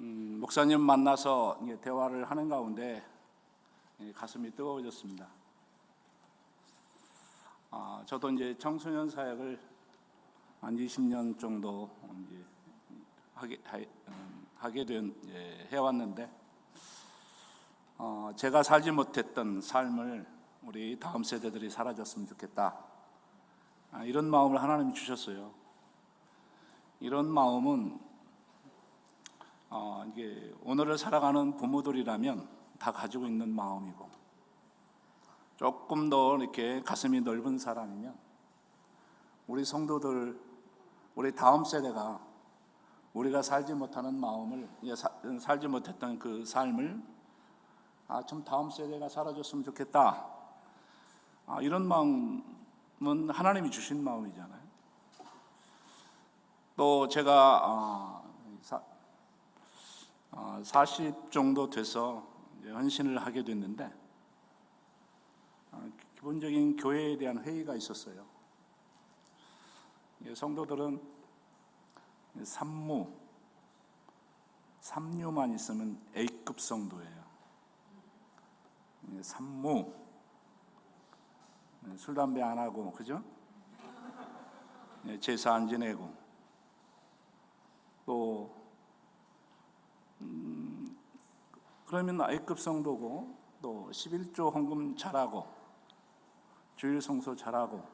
목사님 만나서 대화를 하는 가운데 가슴이 뜨거워졌습니다. 저도 이제 청소년 사역을 한 20년 정도 해왔는데, 제가 살지 못했던 삶을 우리 다음 세대들이 살아줬으면 좋겠다. 이런 마음을 하나님이 주셨어요. 이런 마음은 이게 오늘을 살아가는 부모들이라면 다 가지고 있는 마음이고, 조금 더 이렇게 가슴이 넓은 사람이면 우리 성도들, 우리 다음 세대가 우리가 살지 못하는 마음을, 살지 못했던 그 삶을 좀 다음 세대가 살아줬으면 좋겠다. 이런 마음은 하나님이 주신 마음이잖아요. 또 제가 40 정도 돼서 헌신을 하게 됐는데, 기본적인 교회에 대한 회의가 있었어요. 성도들은 삼류만 있으면 A급 성도예요. 삼무, 술 담배 안 하고, 그죠? 제사 안 지내고, 또 그러면 A급 성도고, 또 11조 헌금 잘하고, 주일 성소 잘하고,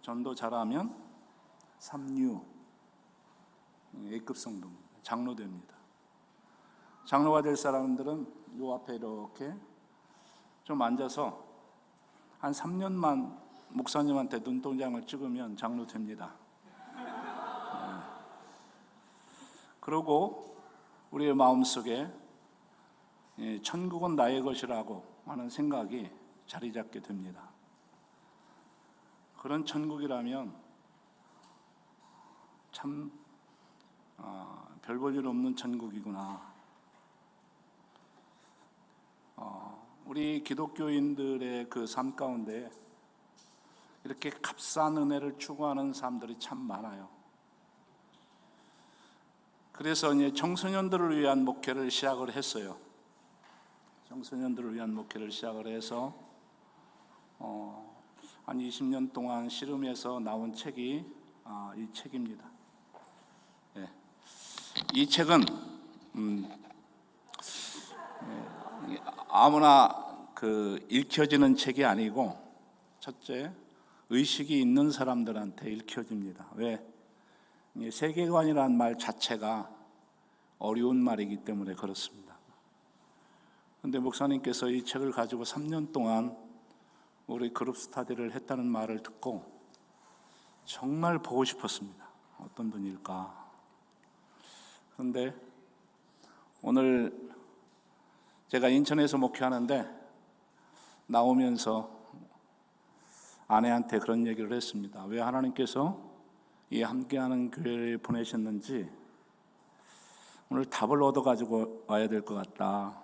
전도 잘하면 삼류, A급 성도입니다. 장로 됩니다. 장로가 될 사람들은 요 앞에 이렇게 좀 앉아서 한 3년만 목사님한테 눈동장을 찍으면 장로 됩니다. 그리고 우리의 마음속에 천국은 나의 것이라고 하는 생각이 자리 잡게 됩니다. 그런 천국이라면 참 별 볼 일 없는 천국이구나. 우리 기독교인들의 그 삶 가운데 이렇게 값싼 은혜를 추구하는 사람들이 참 많아요. 그래서 이제 청소년들을 위한 목회를 시작을 했어요. 청소년들을 위한 목회를 시작을 해서 한 20년 동안 씨름해서 나온 책이 이 책입니다. 이 책은 아무나 읽혀지는 책이 아니고, 첫째, 의식이 있는 사람들한테 읽혀집니다. 왜? 세계관이라는 말 자체가 어려운 말이기 때문에 그렇습니다. 그런데 목사님께서 이 책을 가지고 3년 동안 우리 그룹 스터디를 했다는 말을 듣고 정말 보고 싶었습니다. 어떤 분일까? 그런데 오늘 제가 인천에서 목회하는데 나오면서 아내한테 그런 얘기를 했습니다. 왜 하나님께서 이 함께하는 교회를 보내셨는지 오늘 답을 얻어가지고 와야 될 것 같다.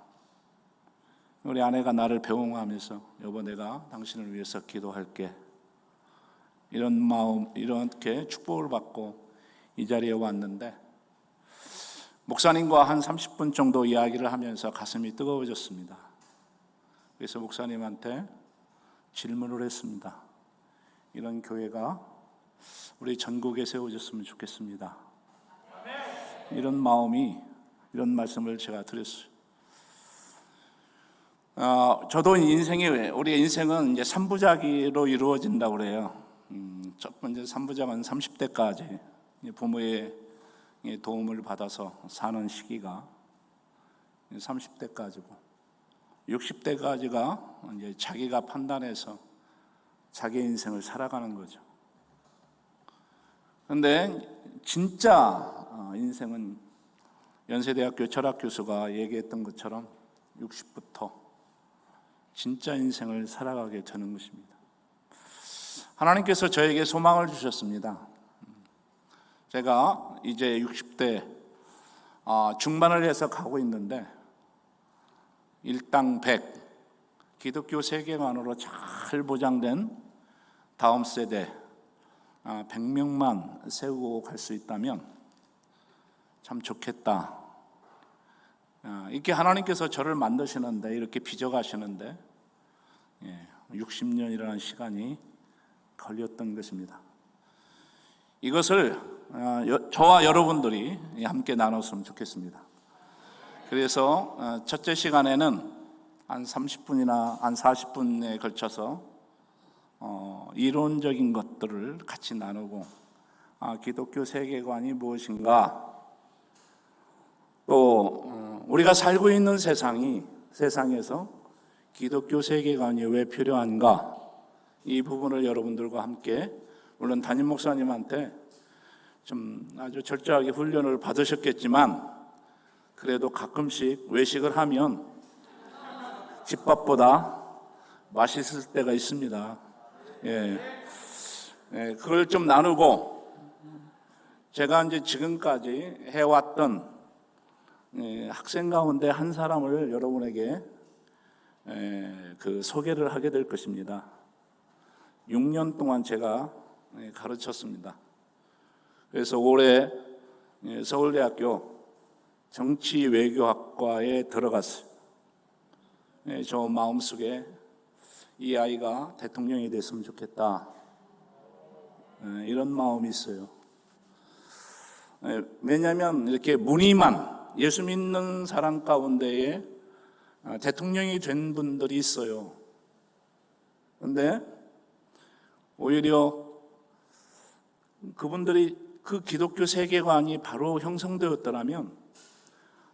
우리 아내가 나를 배웅하면서, 여보, 내가 당신을 위해서 기도할게. 이런 마음, 이렇게 축복을 받고 이 자리에 왔는데, 목사님과 한 30분 정도 이야기를 하면서 가슴이 뜨거워졌습니다. 그래서 목사님한테 질문을 했습니다. 이런 교회가 우리 전국에 세워졌으면 좋겠습니다. 이런 마음이, 이런 말씀을 제가 드렸어요. 저도 우리 인생은 이제 3부작으로 이루어진다고 그래요. 첫 번째 3부작은 30대까지 부모의 도움을 받아서 사는 시기가 30대까지고, 60대까지가 이제 자기가 판단해서 자기 인생을 살아가는 거죠. 그런데 진짜 인생은 연세대학교 철학교수가 얘기했던 것처럼 60부터 진짜 인생을 살아가게 되는 것입니다. 하나님께서 저에게 소망을 주셨습니다. 제가 이제 60대 중반을 해서 가고 있는데, 일당 100, 기독교 세계관으로 잘 보장된 다음 세대 100명만 세우고 갈 수 있다면 참 좋겠다. 이렇게 하나님께서 저를 만드시는데, 이렇게 빚어가시는데 60년이라는 시간이 걸렸던 것입니다. 이것을 저와 여러분들이 함께 나눴으면 좋겠습니다. 그래서 첫째 시간에는 한 30분이나 한 40분에 걸쳐서 이론적인 것들을 같이 나누고, 기독교 세계관이 무엇인가, 또 우리가 살고 있는 세상에서 기독교 세계관이 왜 필요한가, 이 부분을 여러분들과 함께, 물론 담임 목사님한테 좀 아주 철저하게 훈련을 받으셨겠지만 그래도 가끔씩 외식을 하면 집밥보다 맛있을 때가 있습니다. 그걸 좀 나누고, 제가 이제 지금까지 해왔던 학생 가운데 한 사람을 여러분에게 소개를 하게 될 것입니다. 6년 동안 제가 가르쳤습니다. 그래서 올해 서울대학교 정치외교학과에 들어갔어요. 저 마음속에 이 아이가 대통령이 됐으면 좋겠다, 이런 마음이 있어요. 왜냐하면 이렇게 무늬만 예수 믿는 사람 가운데에 대통령이 된 분들이 있어요. 그런데 오히려 그분들이 그 기독교 세계관이 바로 형성되었더라면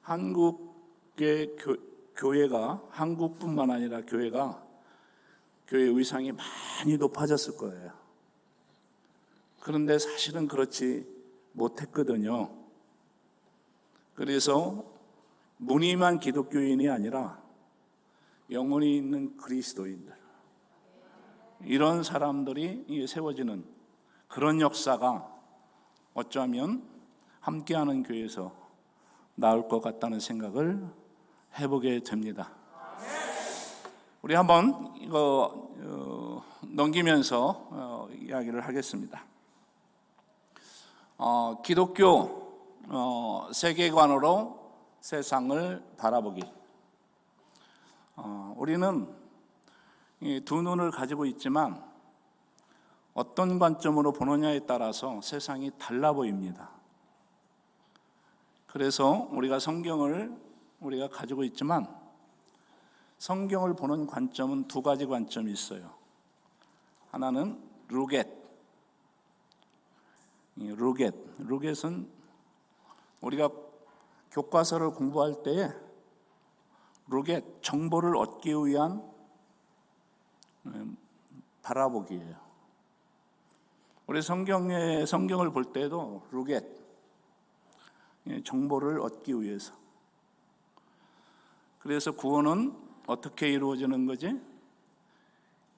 한국의 교회가, 한국뿐만 아니라 교회 위상이 많이 높아졌을 거예요. 그런데 사실은 그렇지 못했거든요. 그래서 무늬만 기독교인이 아니라 영혼이 있는 그리스도인들, 이런 사람들이 세워지는 그런 역사가 어쩌면 함께하는 교회에서 나올 것 같다는 생각을 해보게 됩니다. 우리 한번 이거 넘기면서 이야기를 하겠습니다. 기독교 세계관으로 세상을 바라보기. 우리는 두 눈을 가지고 있지만 어떤 관점으로 보느냐에 따라서 세상이 달라 보입니다. 그래서 우리가 성경을 가지고 있지만 성경을 보는 관점은 두 가지 관점이 있어요. 하나는 루겟은 우리가 교과서를 공부할 때에 루겟, 정보를 얻기 위한 바라보기예요. 우리 성경을 볼 때도 루겟, 정보를 얻기 위해서. 그래서 구원은 어떻게 이루어지는 거지?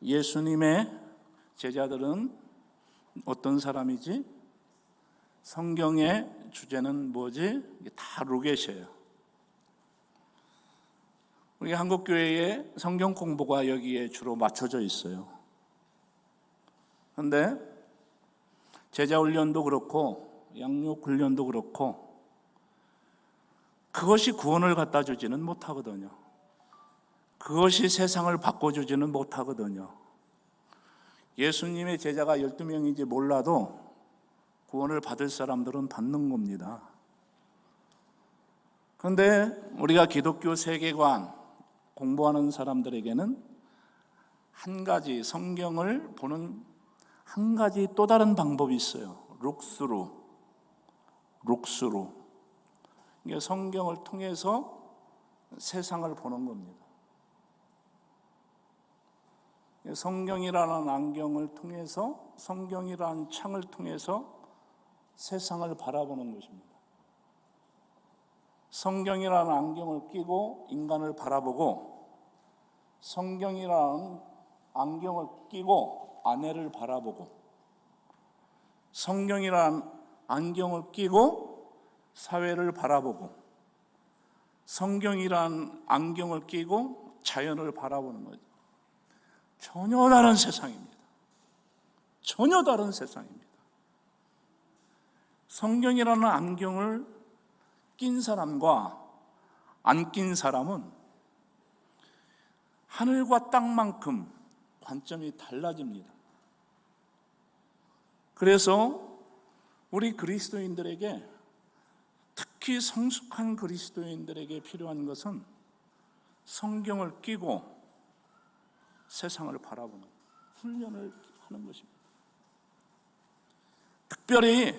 예수님의 제자들은 어떤 사람이지? 성경의 주제는 뭐지? 다 루겟이에요. 우리 한국교회의 성경 공부가 여기에 주로 맞춰져 있어요. 그런데 제자 훈련도 그렇고 양육 훈련도 그렇고 그것이 구원을 갖다 주지는 못하거든요. 그것이 세상을 바꿔주지는 못하거든요. 예수님의 제자가 12명인지 몰라도 구원을 받을 사람들은 받는 겁니다. 그런데 우리가 기독교 세계관 공부하는 사람들에게는 한 가지, 성경을 보는 한 가지 또 다른 방법이 있어요. 룩스루. 이게 성경을 통해서 세상을 보는 겁니다. 성경이라는 안경을 통해서, 성경이라는 창을 통해서 세상을 바라보는 것입니다. 성경이라는 안경을 끼고 인간을 바라보고, 성경이라는 안경을 끼고 아내를 바라보고, 성경이라는 안경을 끼고 사회를 바라보고, 성경이라는 안경을 끼고 자연을 바라보는 거죠. 전혀 다른 세상입니다. 전혀 다른 세상입니다. 성경이라는 안경을 낀 사람과 안 낀 사람은 하늘과 땅만큼 관점이 달라집니다. 그래서 우리 그리스도인들에게, 특히 성숙한 그리스도인들에게 필요한 것은 성경을 끼고 세상을 바라보는 훈련을 하는 것입니다. 특별히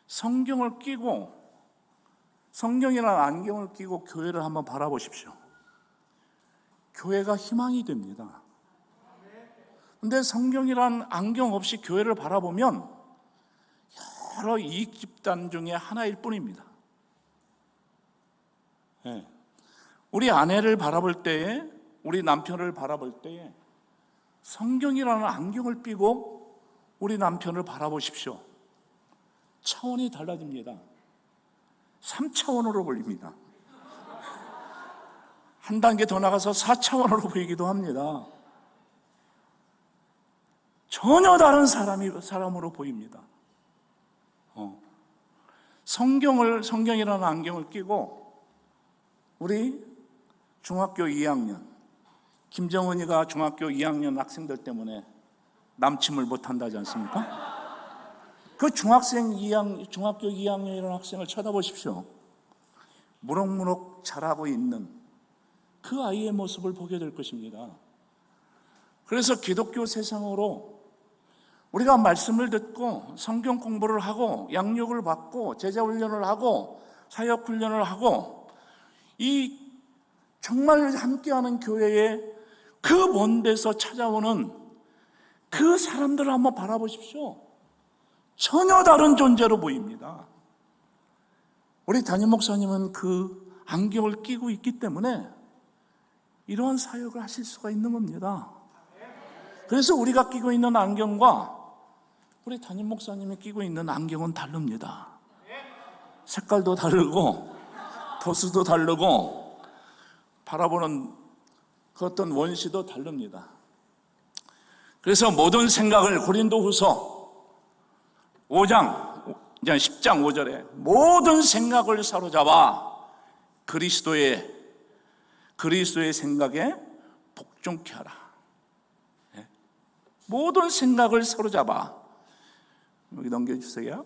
성경을 끼고, 성경이라는 안경을 끼고 교회를 한번 바라보십시오. 교회가 희망이 됩니다. 그런데 성경이라는 안경 없이 교회를 바라보면 여러 이익 집단 중에 하나일 뿐입니다. 우리 아내를 바라볼 때에, 우리 남편을 바라볼 때에 성경이라는 안경을 끼고 우리 남편을 바라보십시오. 차원이 달라집니다. 3차원으로 보입니다. 한 단계 더 나가서 4차원으로 보이기도 합니다. 전혀 다른 사람으로 보입니다. 성경이라는 안경을 끼고 우리 중학교 2학년, 김정은이가 중학교 2학년 학생들 때문에 남침을 못한다지 않습니까? 그 중학교 2학년이라는 학생을 쳐다보십시오. 무럭무럭 자라고 있는 그 아이의 모습을 보게 될 것입니다. 그래서 기독교 세상으로 우리가 말씀을 듣고 성경 공부를 하고 양육을 받고 제자 훈련을 하고 사역 훈련을 하고 이 정말 함께하는 교회에 그 먼 데서 찾아오는 그 사람들을 한번 바라보십시오. 전혀 다른 존재로 보입니다. 우리 담임 목사님은 그 안경을 끼고 있기 때문에 이러한 사역을 하실 수가 있는 겁니다. 그래서 우리가 끼고 있는 안경과 우리 담임 목사님이 끼고 있는 안경은 다릅니다. 색깔도 다르고 도수도 다르고 바라보는 그 어떤 원시도 다릅니다. 그래서 모든 생각을 고린도후서 5장, 10장 5절에 모든 생각을 사로잡아 그리스도의 생각에 복종케 하라. 모든 생각을 사로잡아. 여기 넘겨주세요.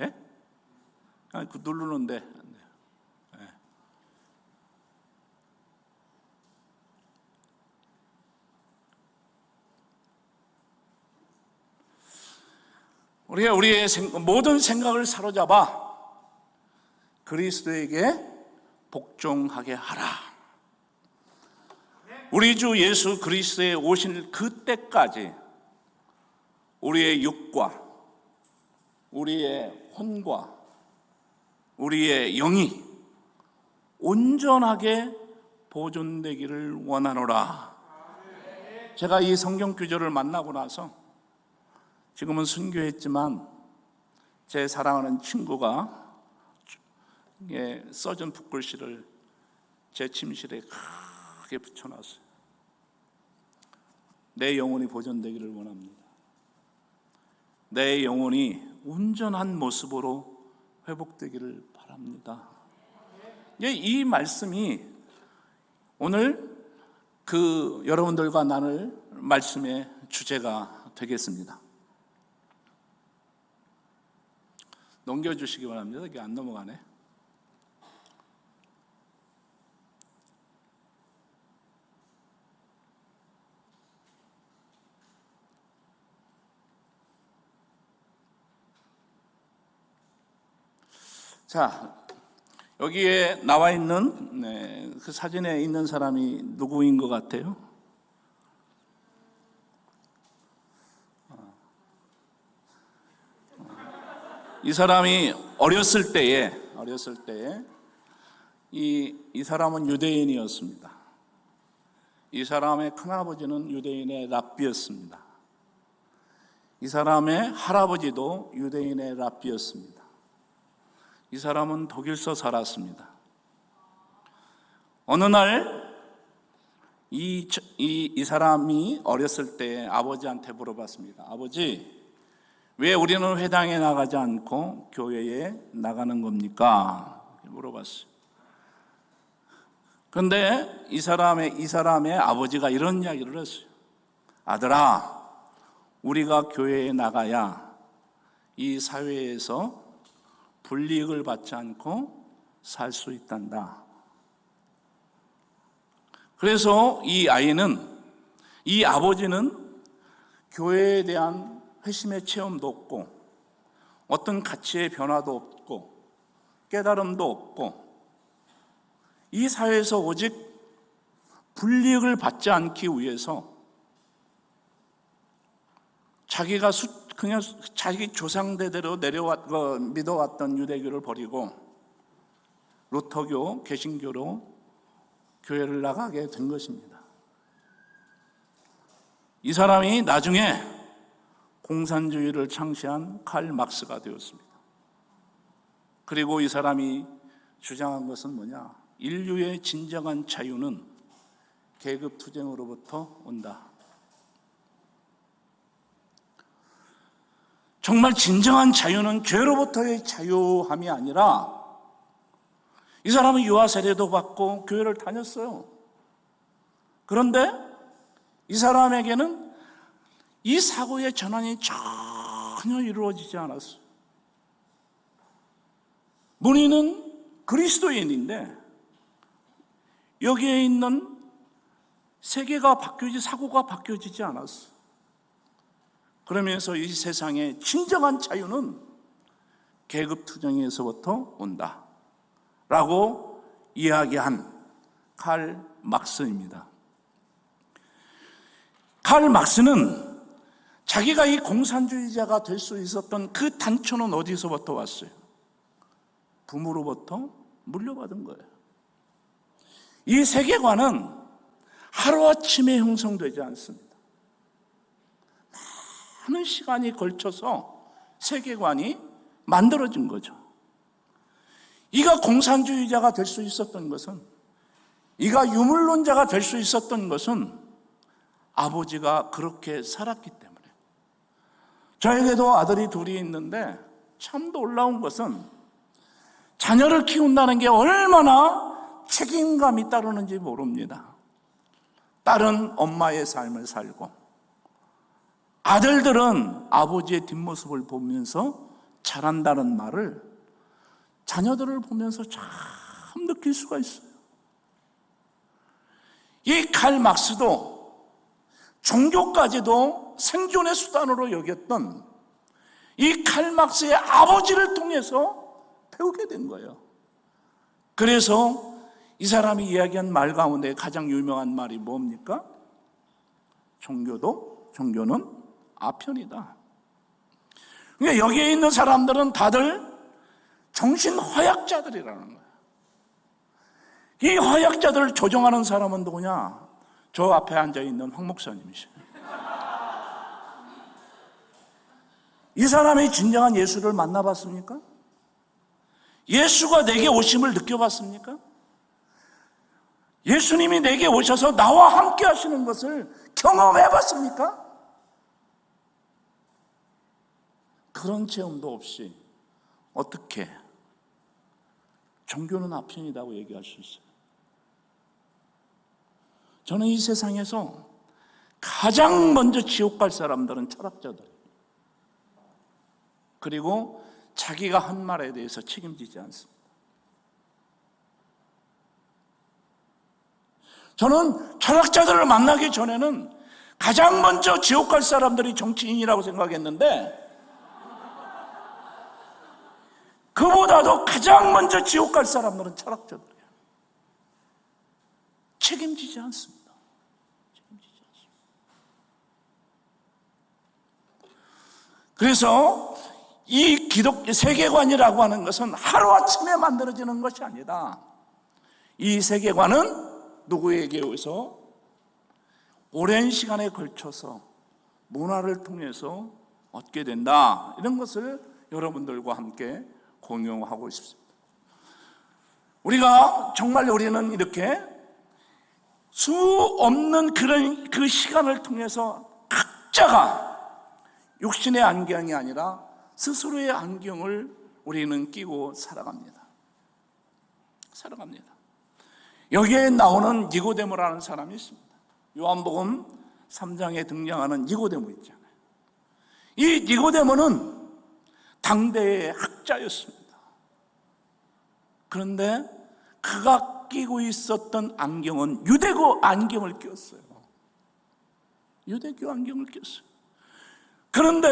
예? 그 누르는데. 우리가 우리의 모든 생각을 사로잡아 그리스도에게 복종하게 하라. 우리 주 예수 그리스도에 오실 그때까지 우리의 육과 우리의 혼과 우리의 영이 온전하게 보존되기를 원하노라. 제가 이 성경 구절을 만나고 나서 지금은 순교했지만 제 사랑하는 친구가 써준 붓글씨를 제 침실에 크게 붙여놨어요. 내 영혼이 보존되기를 원합니다. 내 영혼이 온전한 모습으로 회복되기를 바랍니다. 이 말씀이 오늘 여러분들과 나눌 말씀의 주제가 되겠습니다. 넘겨주시기 바랍니다. 이게 안 넘어가네. 자, 여기에 나와 있는 그 사진에 있는 사람이 누구인 것 같아요? 이 사람이 어렸을 때에 이 사람은 유대인이었습니다. 이 사람의 큰아버지는 유대인의 랍비였습니다. 이 사람의 할아버지도 유대인의 랍비였습니다. 이 사람은 독일서 살았습니다. 어느 날 이 사람이 어렸을 때 아버지한테 물어봤습니다. 아버지, 왜 우리는 회당에 나가지 않고 교회에 나가는 겁니까? 물어봤어요. 그런데 이 사람의 아버지가 이런 이야기를 했어요. 아들아, 우리가 교회에 나가야 이 사회에서 불이익을 받지 않고 살 수 있단다. 그래서 이 아버지는 교회에 대한 회심의 체험도 없고, 어떤 가치의 변화도 없고, 깨달음도 없고, 이 사회에서 오직 불이익을 받지 않기 위해서 자기가 그냥 자기 조상대대로 믿어왔던 유대교를 버리고 루터교, 개신교로 교회를 나가게 된 것입니다. 이 사람이 나중에 공산주의를 창시한 칼 막스가 되었습니다. 그리고 이 사람이 주장한 것은 뭐냐? 인류의 진정한 자유는 계급투쟁으로부터 온다. 정말 진정한 자유는 죄로부터의 자유함이 아니라, 이 사람은 유아 세례도 받고 교회를 다녔어요. 그런데 이 사람에게는 이 사고의 전환이 전혀 이루어지지 않았어요. 본인은 그리스도인인데 여기에 있는 세계가 사고가 바뀌어지지 않았어요. 그러면서 이 세상의 진정한 자유는 계급투쟁에서부터 온다 라고 이야기한 칼 막스입니다. 칼 막스는 자기가 이 공산주의자가 될 수 있었던 그 단초는 어디서부터 왔어요? 부모로부터 물려받은 거예요. 이 세계관은 하루아침에 형성되지 않습니다. 많은 시간이 걸쳐서 세계관이 만들어진 거죠. 이가 공산주의자가 될 수 있었던 것은, 이가 유물론자가 될 수 있었던 것은 아버지가 그렇게 살았기 때문에. 저에게도 아들이 둘이 있는데 참 놀라운 것은 자녀를 키운다는 게 얼마나 책임감이 따르는지 모릅니다. 딸은 엄마의 삶을 살고, 아들들은 아버지의 뒷모습을 보면서 자란다는 말을 자녀들을 보면서 참 느낄 수가 있어요. 이 칼 막스도 종교까지도 생존의 수단으로 여겼던 이 칼 막스의 아버지를 통해서 배우게 된 거예요. 그래서 이 사람이 이야기한 말 가운데 가장 유명한 말이 뭡니까? 종교는 아편이다. 그러니까 여기에 있는 사람들은 다들 정신화약자들이라는 거예요. 이 화약자들을 조종하는 사람은 누구냐? 저 앞에 앉아있는 황 목사님이시죠. 이 사람이 진정한 예수를 만나봤습니까? 예수가 내게 오심을 느껴봤습니까? 예수님이 내게 오셔서 나와 함께 하시는 것을 경험해봤습니까? 그런 체험도 없이 어떻게 종교는 아편이라고 얘기할 수 있어요? 저는 이 세상에서 가장 먼저 지옥 갈 사람들은 철학자들, 그리고 자기가 한 말에 대해서 책임지지 않습니다. 저는 철학자들을 만나기 전에는 가장 먼저 지옥 갈 사람들이 정치인이라고 생각했는데, 그보다도 가장 먼저 지옥 갈 사람들은 철학자들이에요. 책임지지 않습니다. 그래서 이 기독교 세계관이라고 하는 것은 하루아침에 만들어지는 것이 아니다. 이 세계관은 누구에게 의해서 오랜 시간에 걸쳐서 문화를 통해서 얻게 된다. 이런 것을 여러분들과 함께 공유하고 싶습니다. 우리는 이렇게 수 없는 그런 그 시간을 통해서 각자가 육신의 안경이 아니라 스스로의 안경을 우리는 끼고 살아갑니다. 여기에 나오는 니고데모라는 사람이 있습니다. 요한복음 3장에 등장하는 니고데모 있잖아요. 이 니고데모는 당대의 학자였습니다. 그런데 그가 끼고 있었던 안경은 유대교 안경을 끼웠어요. 유대교 안경을 끼웠어요. 그런데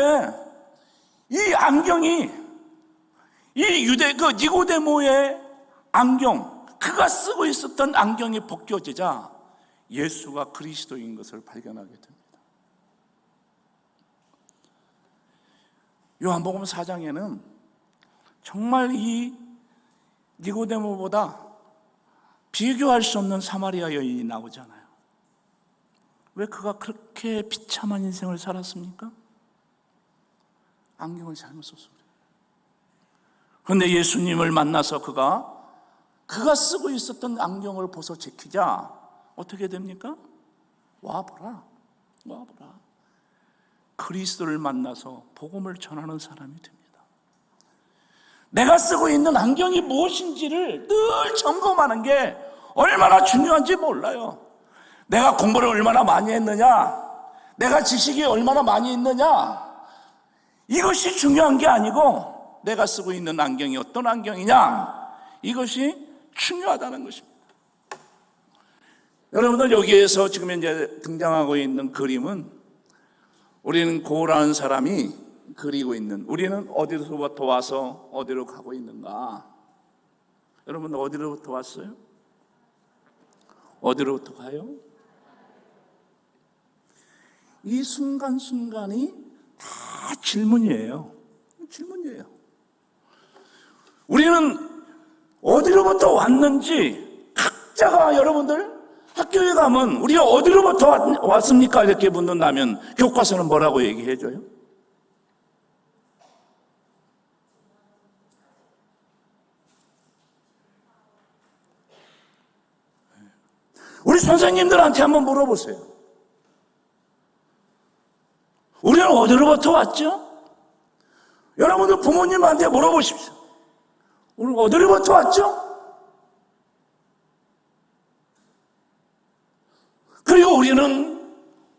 이 안경이 그 니고데모의 안경, 그가 쓰고 있었던 안경이 벗겨지자 예수가 그리스도인 것을 발견하게 됩니다. 요한복음 4장에는 정말 이 니고데모보다 비교할 수 없는 사마리아 여인이 나오잖아요. 왜 그가 그렇게 비참한 인생을 살았습니까? 안경을 잘못 써서 그래요. 그런데 예수님을 만나서 그가 쓰고 있었던 안경을 벗어 제키자 어떻게 됩니까? 와보라. 그리스도를 만나서 복음을 전하는 사람이 됩니다. 내가 쓰고 있는 안경이 무엇인지를 늘 점검하는 게 얼마나 중요한지 몰라요. 내가 공부를 얼마나 많이 했느냐, 내가 지식이 얼마나 많이 있느냐, 이것이 중요한 게 아니고 내가 쓰고 있는 안경이 어떤 안경이냐, 이것이 중요하다는 것입니다. 여러분들, 여기에서 지금 현재 등장하고 있는 그림은 우리는 고라는 사람이 그리고 있는, 우리는 어디로부터 와서 어디로 가고 있는가? 여러분, 어디로부터 왔어요? 어디로부터 가요? 이 순간순간이 다 질문이에요. 우리는 어디로부터 왔는지 각자가, 여러분들 학교에 가면 우리가 어디로부터 왔습니까? 이렇게 묻는다면 교과서는 뭐라고 얘기해줘요? 우리 선생님들한테 한번 물어보세요. 우리는 어디로부터 왔죠? 여러분들 부모님한테 물어보십시오. 우리는 어디로부터 왔죠? 그리고 우리는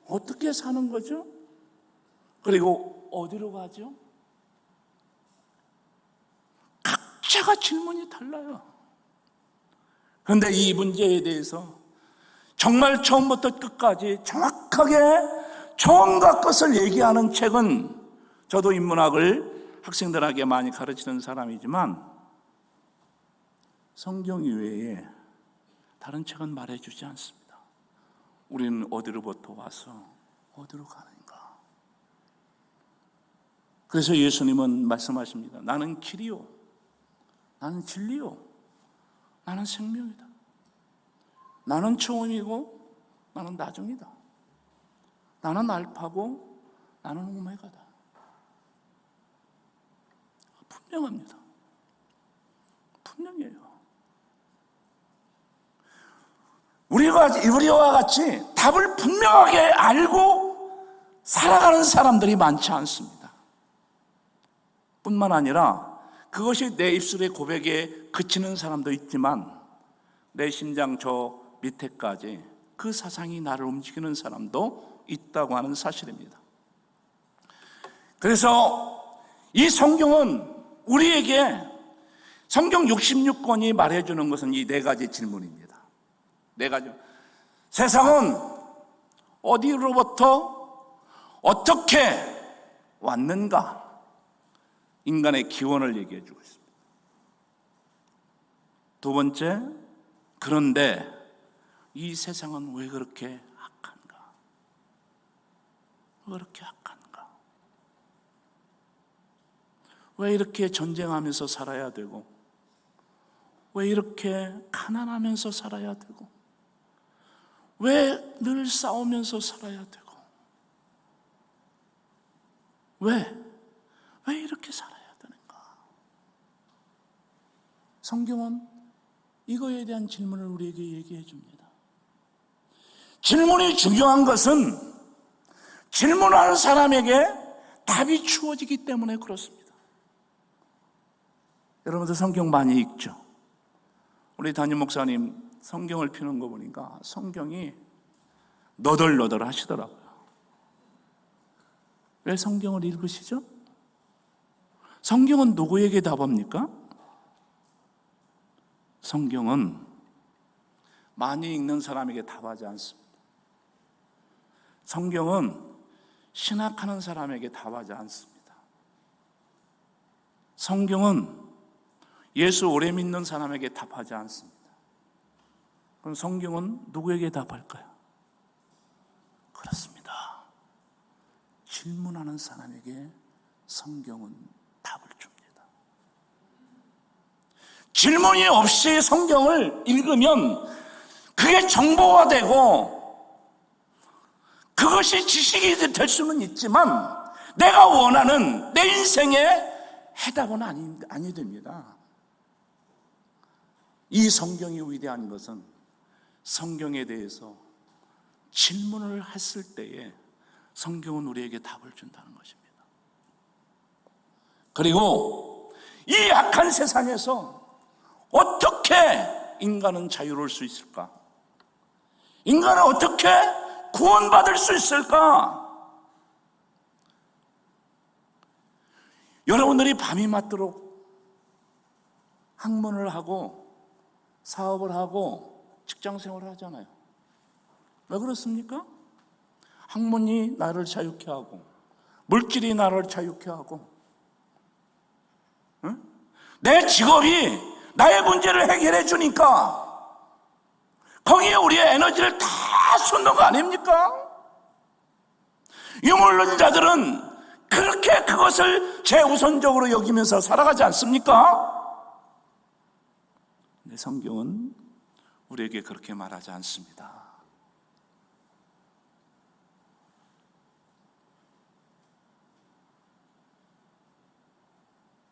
어떻게 사는 거죠? 그리고 어디로 가죠? 각자가 질문이 달라요. 그런데 이 문제에 대해서 정말 처음부터 끝까지 정확하게 처음과 끝을 얘기하는 책은, 저도 인문학을 학생들에게 많이 가르치는 사람이지만 성경 이외에 다른 책은 말해주지 않습니다. 우리는 어디로부터 와서 어디로 가는가? 그래서 예수님은 말씀하십니다. 나는 길이요, 나는 진리요, 나는 생명이다. 나는 처음이고 나는 나중이다. 나는 알파고 나는 오메가다. 분명합니다. 분명해요. 우리와 같이 답을 분명하게 알고 살아가는 사람들이 많지 않습니다. 뿐만 아니라 그것이 내 입술의 고백에 그치는 사람도 있지만 내 심장 저 밑에까지 그 사상이 나를 움직이는 사람도 있다고 하는 사실입니다. 그래서 이 성경은 우리에게, 성경 66권이 말해주는 것은 이 네 가지 질문입니다. 네 가지. 세상은 어디로부터 어떻게 왔는가? 인간의 기원을 얘기해 주고 있습니다. 두 번째, 그런데 이 세상은 왜 그렇게 악한가? 왜 그렇게 악한가? 왜 이렇게 전쟁하면서 살아야 되고, 왜 이렇게 가난하면서 살아야 되고, 왜 늘 싸우면서 살아야 되고, 왜 이렇게 살아야 되는가? 성경은 이거에 대한 질문을 우리에게 얘기해 줍니다. 질문이 중요한 것은 질문하는 사람에게 답이 주어지기 때문에 그렇습니다. 여러분들 성경 많이 읽죠? 우리 담임 목사님 성경을 피는 거 보니까 성경이 너덜너덜 하시더라고요. 왜 성경을 읽으시죠? 성경은 누구에게 답합니까? 성경은 많이 읽는 사람에게 답하지 않습니다. 성경은 신학하는 사람에게 답하지 않습니다. 성경은 예수 오래 믿는 사람에게 답하지 않습니다. 그럼 성경은 누구에게 답할까요? 그렇습니다. 질문하는 사람에게 성경은 답을 줍니다. 질문이 없이 성경을 읽으면 그게 정보화되고 그것이 지식이 될 수는 있지만 내가 원하는 내 인생의 해답은 아니 됩니다. 이 성경이 위대한 것은 성경에 대해서 질문을 했을 때에 성경은 우리에게 답을 준다는 것입니다. 그리고 이 악한 세상에서 어떻게 인간은 자유로울 수 있을까? 인간은 어떻게 구원받을 수 있을까? 여러분들이 밤이 맞도록 학문을 하고 사업을 하고 직장생활을 하잖아요. 왜 그렇습니까? 학문이 나를 자유케 하고 물질이 나를 자유케 하고 응? 내 직업이 나의 문제를 해결해 주니까 거기에 우리의 에너지를 다 쏟는 거 아닙니까? 유물론자들은 그렇게 그것을 최우선적으로 여기면서 살아가지 않습니까? 근데 성경은 우리에게 그렇게 말하지 않습니다.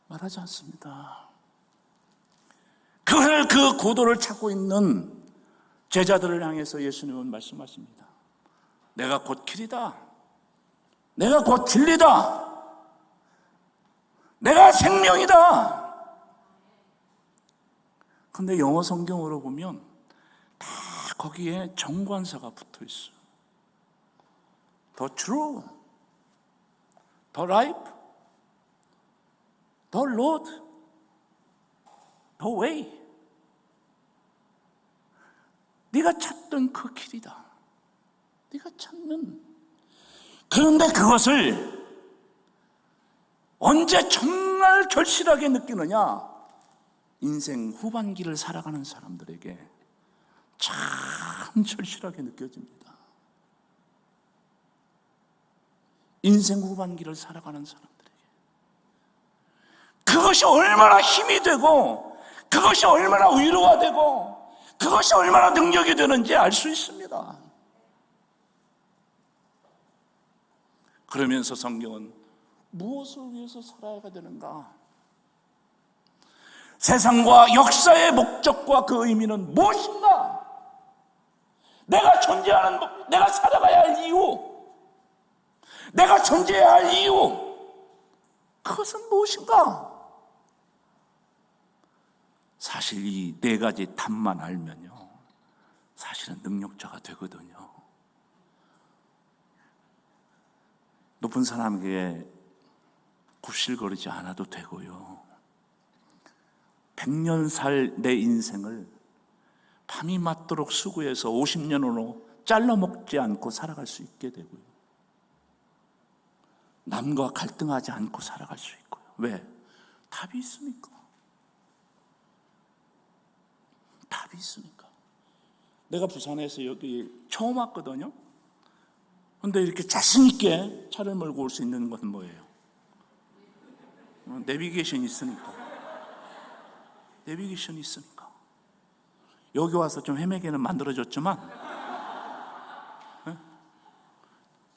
말하지 않습니다. 그 고도를 찾고 있는 제자들을 향해서 예수님은 말씀하십니다. 내가 곧 길이다. 내가 곧 진리다. 내가 생명이다. 근데 영어 성경으로 보면 다 거기에 정관사가 붙어 있어요. The true, the life, the Lord, the way. 네가 찾던 그 길이다. 네가 찾는. 그런데 그것을 언제 정말 절실하게 느끼느냐? 인생 후반기를 살아가는 사람들에게 참 절실하게 느껴집니다. 인생 후반기를 살아가는 사람들에게 그것이 얼마나 힘이 되고 그것이 얼마나 위로가 되고 그것이 얼마나 능력이 되는지 알 수 있습니다. 그러면서 성경은 무엇을 위해서 살아야 되는가? 세상과 역사의 목적과 그 의미는 무엇인가? 내가 존재하는, 내가 살아가야 할 이유, 내가 존재해야 할 이유, 그것은 무엇인가? 사실 이 네 가지 답만 알면요, 사실은 능력자가 되거든요. 높은 사람에게 굽실거리지 않아도 되고요. 100년 살 내 인생을 밤이 맞도록 수고해서 50년으로 잘라 먹지 않고 살아갈 수 있게 되고요. 남과 갈등하지 않고 살아갈 수 있고요. 왜? 답이 있으니까. 답이 있으니까. 내가 부산에서 여기 처음 왔거든요. 근데 이렇게 자신 있게 차를 몰고 올 수 있는 것은 뭐예요? 내비게이션이 있으니까. 내비게이션이 있으니까. 여기 와서 좀 헤매게는 만들어줬지만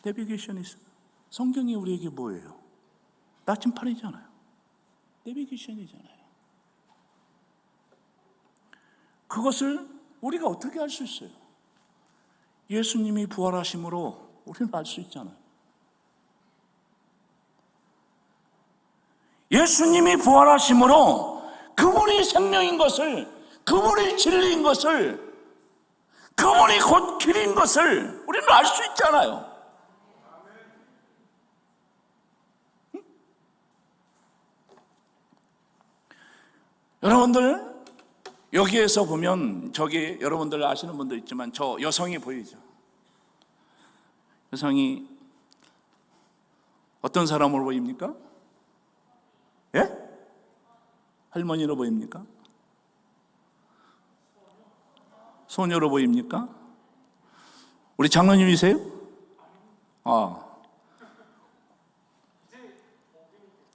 내비게이션이 있어요. 성경이 우리에게 뭐예요? 나침판이잖아요. 내비게이션이잖아요. 그것을 우리가 어떻게 할 수 있어요? 예수님이 부활하심으로 우리는 알 수 있잖아요. 예수님이 부활하심으로 그분이 생명인 것을, 그분이 진리인 것을, 그분이 곧 길인 것을 우리는 알 수 있잖아요. 여러분들 여기에서 보면 저기 여러분들 아시는 분도 있지만 저 여성이 보이죠? 여성이 어떤 사람으로 보입니까? 예? 할머니로 보입니까? 소녀로 보입니까? 우리 장로님이세요?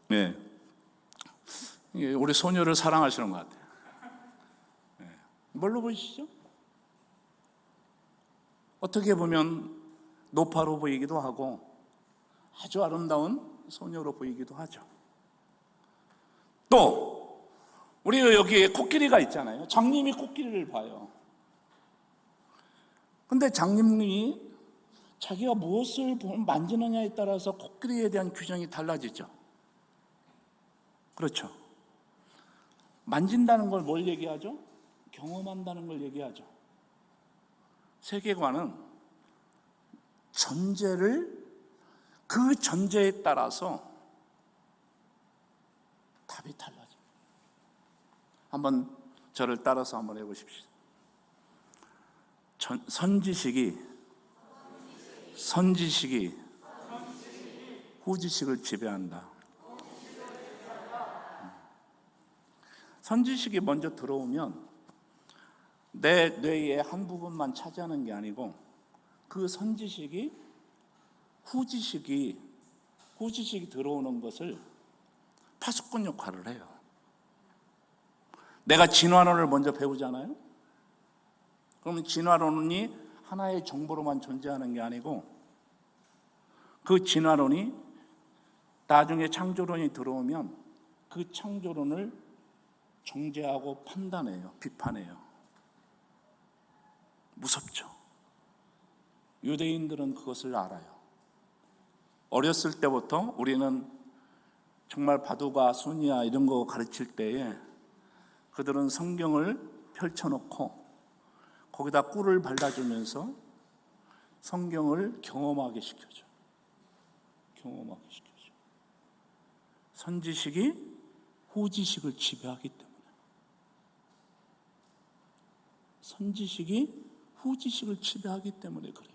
네. 우리 소녀를 사랑하시는 것 같아요. 네. 뭘로 보이시죠? 어떻게 보면 노파로 보이기도 하고 아주 아름다운 소녀로 보이기도 하죠. 또 우리 여기에 코끼리가 있잖아요. 장님이 코끼리를 봐요. 근데 장님이 자기가 무엇을 만지느냐에 따라서 코끼리에 대한 규정이 달라지죠. 그렇죠. 만진다는 걸 뭘 얘기하죠? 경험한다는 걸 얘기하죠. 세계관은 전제를, 그 전제에 따라서 답이 달라집니다. 한번 저를 따라서 한번 해보십시오. 선지식이 후지식을 지배한다. 선지식이 먼저 들어오면 내 뇌의 한 부분만 차지하는 게 아니고 그 선지식이 후지식이 들어오는 것을 파수꾼 역할을 해요. 내가 진화론을 먼저 배우잖아요. 그러면 진화론이 하나의 정보로만 존재하는 게 아니고 그 진화론이 나중에 창조론이 들어오면 그 창조론을 정죄하고 판단해요. 비판해요. 무섭죠. 유대인들은 그것을 알아요. 어렸을 때부터 우리는 정말 바둑아, 순이야 이런 거 가르칠 때에 그들은 성경을 펼쳐놓고 거기다 꿀을 발라주면서 성경을 경험하게 시켜줘. 선지식이 후지식을 지배하기 때문에. 선지식이 후지식을 지배하기 때문에 그래요.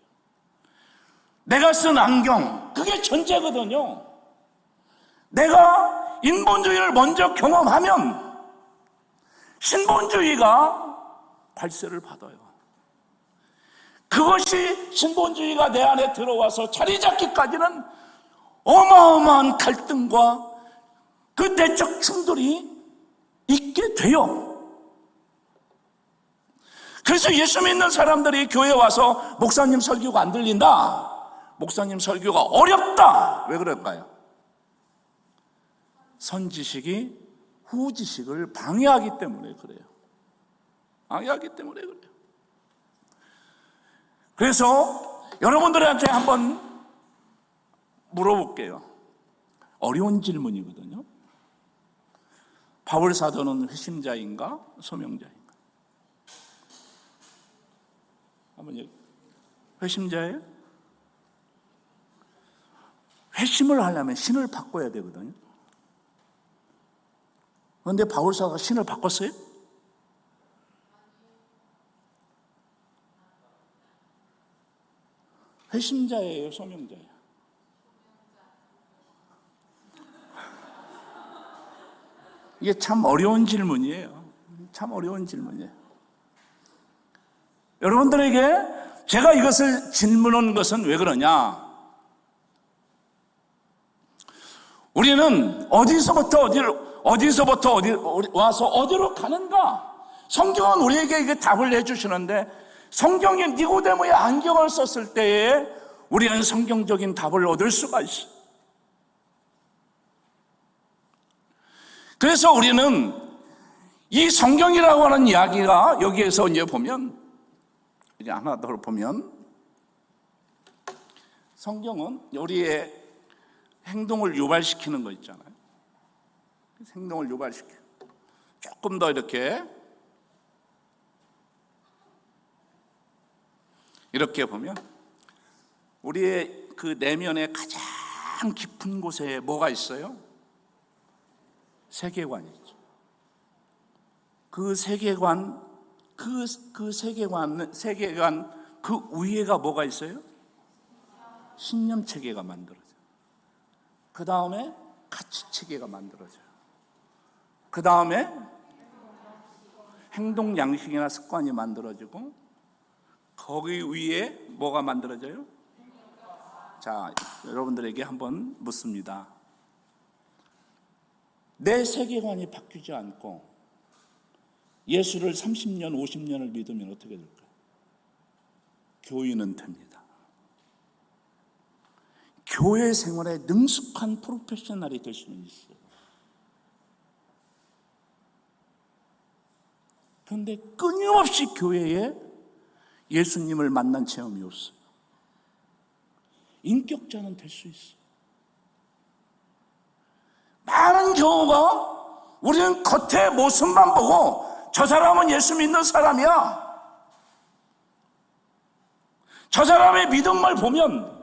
내가 쓴 안경, 그게 전제거든요. 내가 인본주의를 먼저 경험하면 신본주의가 발세를 받아요. 그것이 신본주의가 내 안에 들어와서 자리 잡기까지는 어마어마한 갈등과 그 내적 충돌이 있게 돼요. 그래서 예수 믿는 사람들이 교회에 와서 목사님 설교가 안 들린다, 목사님 설교가 어렵다, 왜 그럴까요? 선지식이 후지식을 방해하기 때문에 그래요. 그래서 여러분들한테 한번 물어볼게요. 어려운 질문이거든요. 바울 사도는 회심자인가 소명자인가? 한번 회심자예요? 회심을 하려면 신을 바꿔야 되거든요. 그런데 바울 사도가 신을 바꿨어요? 회심자예요, 소명자예요? 이게 참 어려운 질문이에요. 여러분들에게 제가 이것을 질문한 것은 왜 그러냐? 우리는 어디서부터 와서 어디로 가는가? 성경은 우리에게 이게 답을 내주시는데, 성경에 니고데모의 안경을 썼을 때에 우리는 성경적인 답을 얻을 수가 있어요. 그래서 우리는 이 성경이라고 하는 이야기가 여기에서 이제 보면, 이제 하나 더 보면, 성경은 우리의 행동을 유발시키는 거 있잖아요. 행동을 유발시켜. 조금 더 이렇게 보면 우리의 그 내면의 가장 깊은 곳에 뭐가 있어요? 세계관이 있죠. 그 세계관 그 위에가 뭐가 있어요? 신념 체계가 만들어져요. 그 다음에 가치 체계가 만들어져요. 그 다음에 행동 양식이나 습관이 만들어지고 거기 위에 뭐가 만들어져요? 자, 여러분들에게 한번 묻습니다. 내 세계관이 바뀌지 않고 예수를 30년, 50년을 믿으면 어떻게 될까요? 교인은 됩니다. 교회 생활에 능숙한 프로페셔널이 될 수는 있어요. 그런데 끊임없이 교회에 예수님을 만난 체험이 없어요. 인격자는 될 수 있어요. 많은 경우가 우리는 겉의 모습만 보고 저 사람은 예수 믿는 사람이야, 저 사람의 믿음을 보면,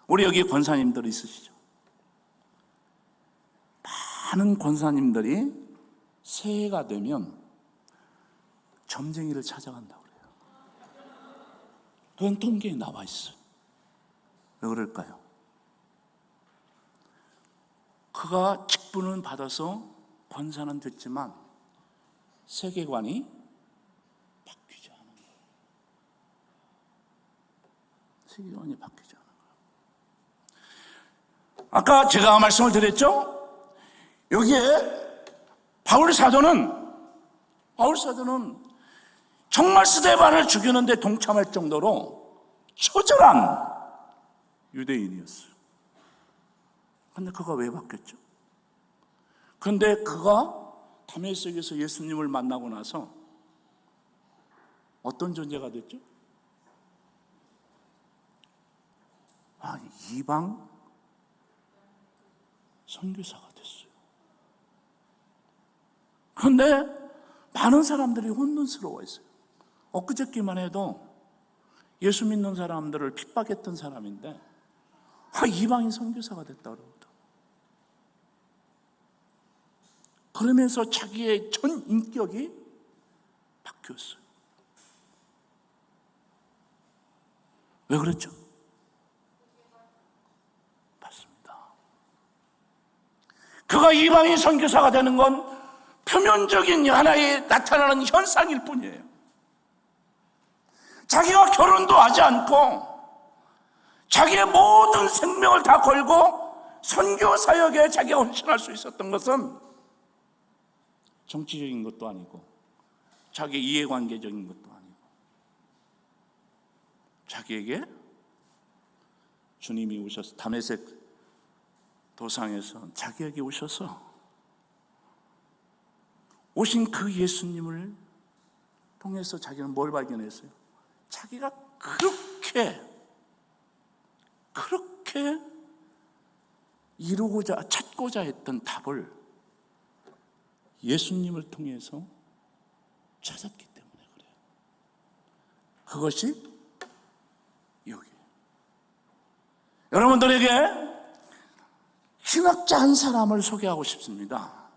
우리 여기 권사님들 있으시죠? 많은 권사님들이 새해가 되면 점쟁이를 찾아간다고 그래요. 그건 통계에 나와 있어요. 왜 그럴까요? 그가 직분은 받아서 권사는 됐지만 세계관이 바뀌지 않은 거예요. 세계관이 바뀌지 않은 거예요. 아까 제가 말씀을 드렸죠? 여기에 바울 사도는 정말 스데반을 죽이는데 동참할 정도로 처절한 유대인이었어요. 그런데 그가 왜 바뀌었죠? 그런데 그가 다메섹에서 예수님을 만나고 나서 어떤 존재가 됐죠? 이방 선교사가 됐어요. 그런데 많은 사람들이 혼돈스러워했어요. 엊그저께만 해도 예수 믿는 사람들을 핍박했던 사람인데 이방인 선교사가 됐다 그러거든. 그러면서 자기의 전 인격이 바뀌었어요. 왜 그랬죠? 맞습니다. 그가 이방인 선교사가 되는 건 표면적인 하나의 나타나는 현상일 뿐이에요. 자기가 결혼도 하지 않고 자기의 모든 생명을 다 걸고 선교 사역에 자기가 헌신할 수 있었던 것은 정치적인 것도 아니고 자기 이해관계적인 것도 아니고 자기에게 주님이 오셔서 다메섹 도상에서 자기에게 오셔서 오신 그 예수님을 통해서 자기는 뭘 발견했어요? 자기가 그렇게 찾고자 했던 답을 예수님을 통해서 찾았기 때문에 그래요. 그것이 여기. 여러분들에게 신학자 한 사람을 소개하고 싶습니다.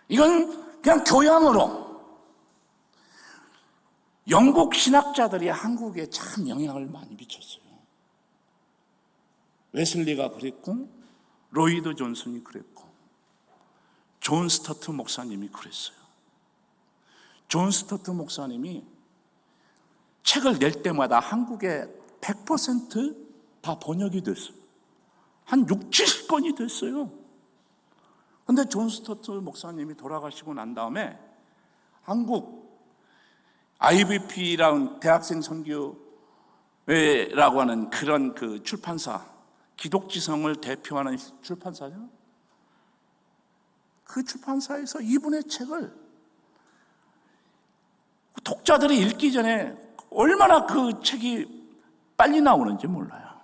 이건 그냥 교양으로. 영국 신학자들이 한국에 참 영향을 많이 미쳤어요. 웨슬리가 그랬고, 로이드 존슨이 그랬고, 존 스터트 목사님이 그랬어요. 존 스터트 목사님이 책을 낼 때마다 한국에 100% 번역이 됐어요. 한 6, 70권이 됐어요. 그런데 존 스터트 목사님이 돌아가시고 난 다음에 한국 IBP라는 대학생 선교회라고 하는 그런 그 출판사, 기독지성을 대표하는 출판사죠. 그 출판사에서 이분의 책을 독자들이 읽기 전에 얼마나 그 책이 빨리 나오는지 몰라요.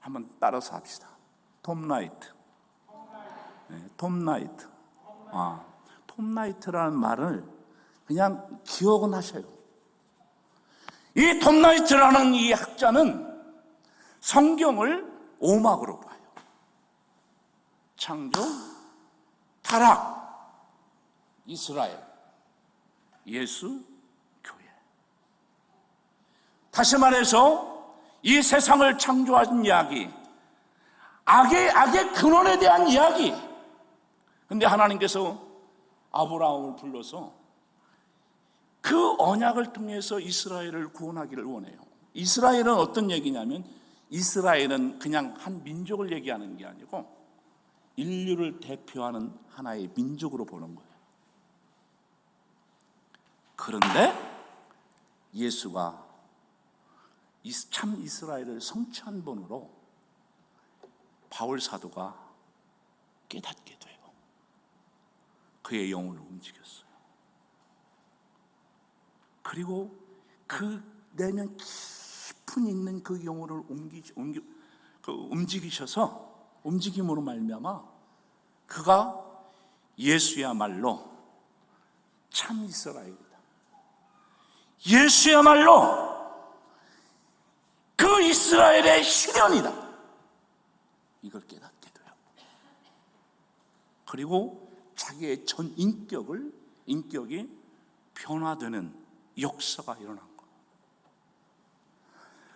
한번 따라서 합시다. 톰 라이트. 네, 톰 라이트. 톰 라이트라는 말을 그냥 기억은 하셔요. 이 톰 라이트라는 이 학자는 성경을 5막으로 봐요. 창조, 타락, 이스라엘, 예수, 교회. 다시 말해서 이 세상을 창조한 이야기, 악의 근원에 대한 이야기. 근데 하나님께서 아브라함을 불러서 그 언약을 통해서 이스라엘을 구원하기를 원해요. 이스라엘은 어떤 얘기냐면, 이스라엘은 그냥 한 민족을 얘기하는 게 아니고 인류를 대표하는 하나의 민족으로 보는 거예요. 그런데 예수가 참 이스라엘을 성취한 분으로 바울 사도가 깨닫게 돼요. 그의 영혼을 움직였어요. 그리고 그 내면 깊은 있는 그 영혼을 움직임으로 말미암아 그가 예수야말로 참 이스라엘이다. 예수야말로 그 이스라엘의 실현이다. 이걸 깨닫게 돼요. 그리고 자기의 전 인격이 변화되는 역사가 일어난 거예요.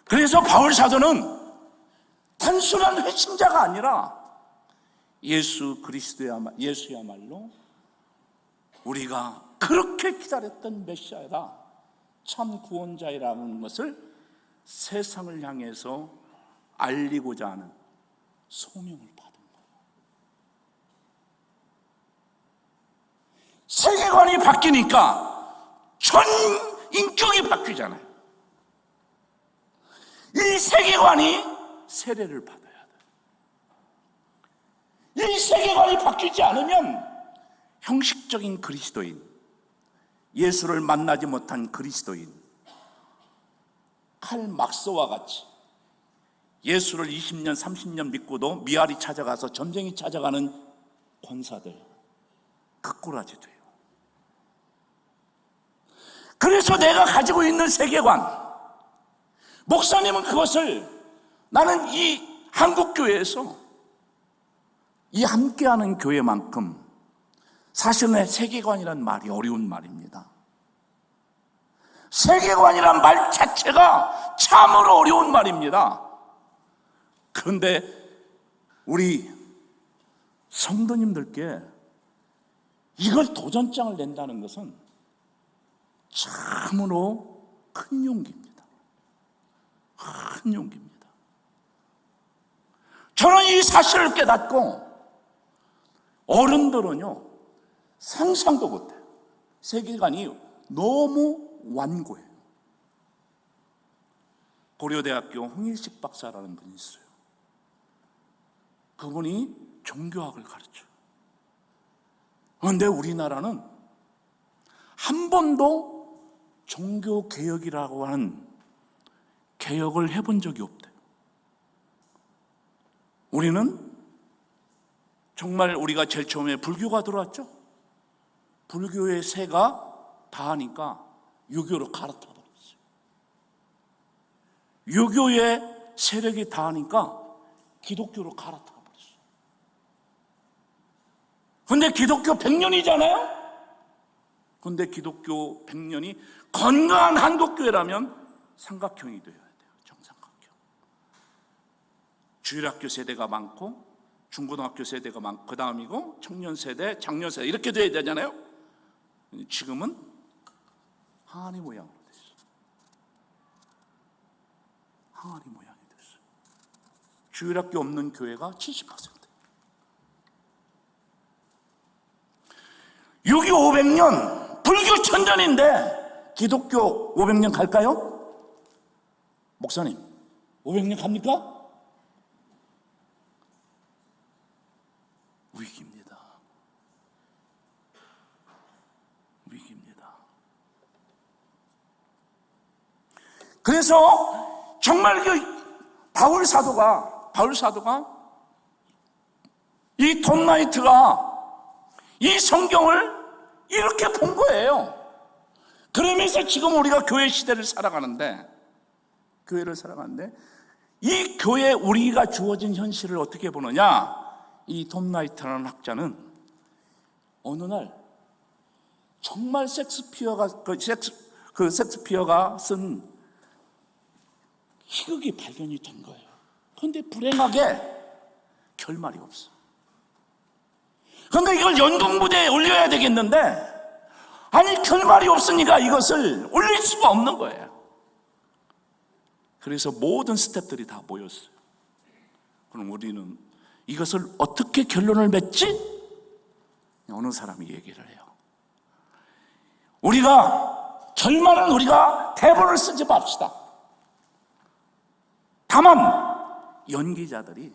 그래서 바울 사도는 단순한 회심자가 아니라 예수야말로 우리가 그렇게 기다렸던 메시아다, 참 구원자이라는 것을 세상을 향해서 알리고자 하는 소명을 받은 거예요. 세계관이 바뀌니까 전 인격이 바뀌잖아요. 이 세계관이 세례를 받아야 돼. 이 세계관이 바뀌지 않으면 형식적인 그리스도인, 예수를 만나지 못한 그리스도인, 칼 막스와 같이 예수를 20년, 30년 믿고도 미알이 찾아가서 전쟁이 찾아가는 권사들, 그 꼴아지 돼요. 그래서 내가 가지고 있는 세계관, 목사님은 그것을 나는 이 한국교회에서 이 함께하는 교회만큼 사실은 세계관이란 말이 어려운 말입니다. 세계관이란 말 자체가 참으로 어려운 말입니다. 그런데 우리 성도님들께 이걸 도전장을 낸다는 것은 참으로 큰 용기입니다. 큰 용기입니다. 저는 이 사실을 깨닫고 어른들은요 상상도 못해요. 세계관이 너무 완고해요. 고려대학교 홍일식 박사라는 분이 있어요. 그분이 종교학을 가르쳐요. 그런데 우리나라는 한 번도 종교개혁이라고 하는 개혁을 해본 적이 없대요. 우리는 정말 우리가 제일 처음에 불교가 들어왔죠. 불교의 세가 다하니까 유교로 갈아타 버렸어요. 유교의 세력이 다하니까 기독교로 갈아타 버렸어요. 근데 기독교 100년이잖아요. 근데 기독교 100년이 건강한 한국교회라면 삼각형이 되어야 돼요. 정삼각형. 주일학교 세대가 많고 중고등학교 세대가 많고 그 다음이고 청년 세대, 장년 세대 이렇게 돼야 되잖아요. 지금은 항아리 모양으로 됐어요. 항아리 모양이 됐어요. 주일학교 없는 교회가 70%. 6.25 500년 불교 천년인데 기독교 500년 갈까요? 목사님 500년 갑니까? 위기입니다. 위기입니다. 그래서 정말 그 바울 사도가 바울 사도가 이 톰 라이트가 이 성경을 이렇게 본 거예요. 그러면서 지금 우리가 교회 시대를 살아가는데, 이 교회 우리가 주어진 현실을 어떻게 보느냐? 이 톰 라이트라는 학자는 어느 날 정말 섹스피어가 쓴 희극이 발견이 된 거예요. 그런데 불행하게 결말이 없어. 그러니까 이걸 연극무대에 올려야 되겠는데, 아니 결말이 없으니까 이것을 올릴 수가 없는 거예요. 그래서 모든 스태프들이 다 모였어요. 그럼 우리는 이것을 어떻게 결론을 맺지? 어느 사람이 얘기를 해요. 결말은 우리가 대본을 쓰지 맙시다. 다만 연기자들이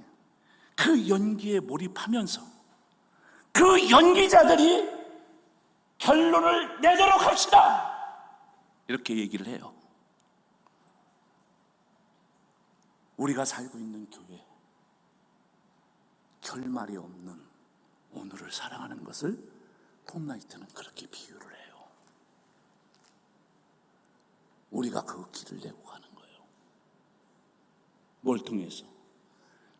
그 연기에 몰입하면서 그 연기자들이 결론을 내도록 합시다. 이렇게 얘기를 해요. 우리가 살고 있는 교회, 결말이 없는 오늘을 살아가는 것을 톰 라이트는 그렇게 비유를 해요. 우리가 그 길을 내고 가는 거예요. 뭘 통해서?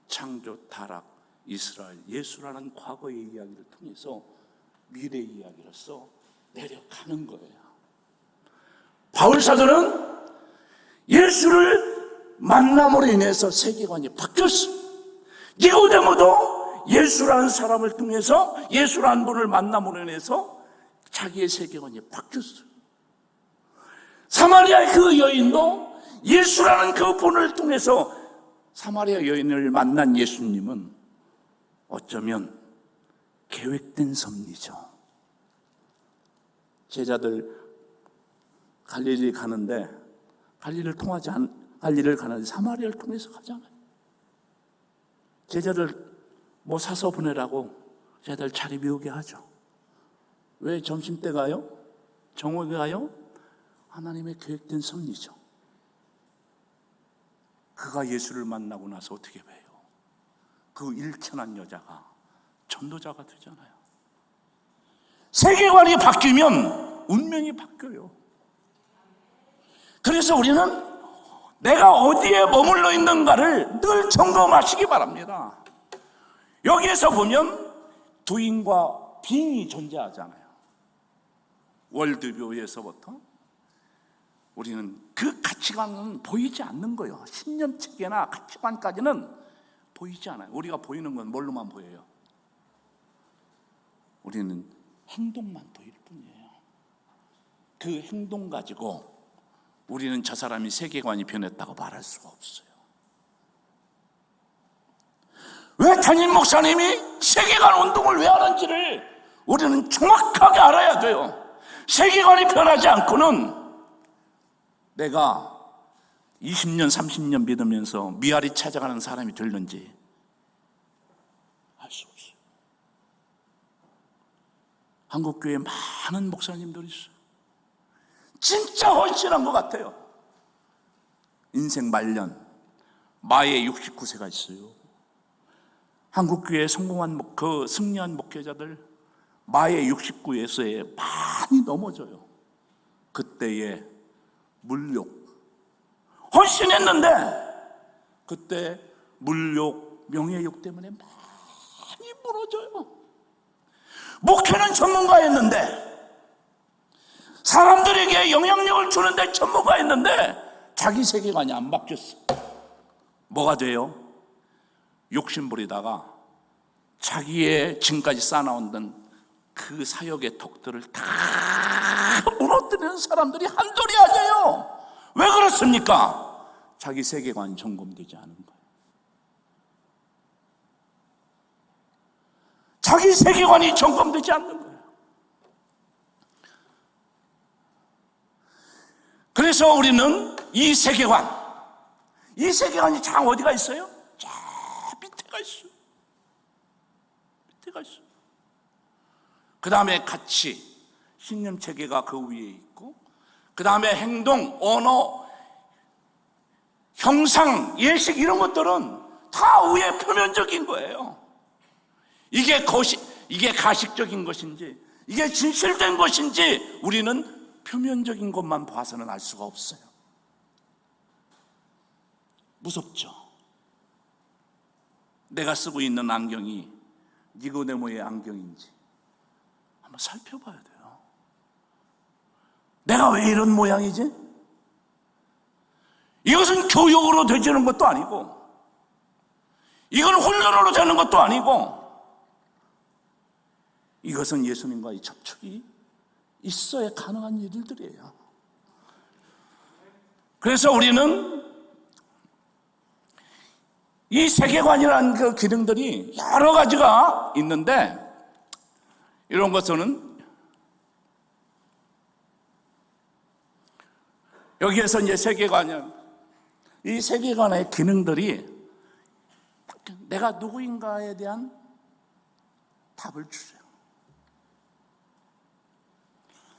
창조, 타락, 이스라엘, 예수라는 과거의 이야기를 통해서 미래 이야기로서 내려가는 거예요. 바울 사도는 예수를 만남으로 인해서 세계관이 바뀌었어. 니고데모도 예수라는 사람을 통해서, 예수라는 분을 만남으로 인해서 자기의 세계관이 바뀌었어요. 사마리아의 그 여인도 예수라는 그 분을 통해서 사마리아 여인을 만난 예수님은 어쩌면 계획된 섭리죠. 제자들 갈릴리 가는데, 갈릴리를 가는데 사마리아를 통해서 가잖아요. 제자들 사서 보내라고 제자들 자리 비우게 하죠. 왜 점심때 가요? 정오에 가요? 하나님의 계획된 섭리죠. 그가 예수를 만나고 나서 어떻게 돼요? 그 일천한 여자가 전도자가 되잖아요. 세계관이 바뀌면 운명이 바뀌어요. 그래서 우리는 내가 어디에 머물러 있는가를 늘 점검하시기 바랍니다. 여기에서 보면 doing과 being이 존재하잖아요. 월드뷰에서부터 우리는 그 가치관은 보이지 않는 거예요. 신념체계나 가치관까지는 보이지 않아요. 우리가 보이는 건 뭘로만 보여요? 우리는 행동만 보일 뿐이에요. 그 행동 가지고 우리는 저 사람이 세계관이 변했다고 말할 수가 없어요. 왜 담임 목사님이 세계관 운동을 왜 하는지를 우리는 정확하게 알아야 돼요. 세계관이 변하지 않고는 내가 20년, 30년 믿으면서 미아리 찾아가는 사람이 될는지 알 수 없어요. 한국교회에 많은 목사님들이 있어요. 진짜 헌신한 것 같아요. 인생 말년 마에 69세가 있어요. 한국교회에 성공한 승리한 목회자들 마에 69세에 많이 넘어져요. 그때의 물욕 헌신했는데 그때 물욕, 명예욕 때문에 많이 무너져요. 목회는 전문가였는데, 사람들에게 영향력을 주는데 전문가였는데 자기 세계관이 안 바뀌었어. 뭐가 돼요? 욕심 부리다가 자기의 지금까지 쌓아나온 그 사역의 덕들을 다 무너뜨리는 사람들이 한둘이 아니에요. 왜 그렇습니까? 자기 세계관이 점검되지 않은 거예요. 자기 세계관이 점검되지 않는 거예요. 그래서 우리는 이 세계관이 참 어디가 있어요? 저 밑에가 있어요. 밑에가 있어요. 그 다음에 가치, 신념체계가 그 위에 있고, 그 다음에 행동, 언어, 형상, 예식 이런 것들은 다 위에 표면적인 거예요. 이게 가식적인 것인지, 이게 진실된 것인지 우리는 표면적인 것만 봐서는 알 수가 없어요. 무섭죠? 내가 쓰고 있는 안경이 니고데모의 안경인지 한번 살펴봐야 돼요. 내가 왜 이런 모양이지? 이것은 교육으로 되지는 것도 아니고, 이건 훈련으로 되는 것도 아니고, 이것은 예수님과의 접촉이 있어야 가능한 일들이에요. 그래서 우리는 이 세계관이라는 그 기능들이 여러 가지가 있는데, 이런 것은 여기에서 이제 이 세계관의 기능들이 내가 누구인가에 대한 답을 주세요.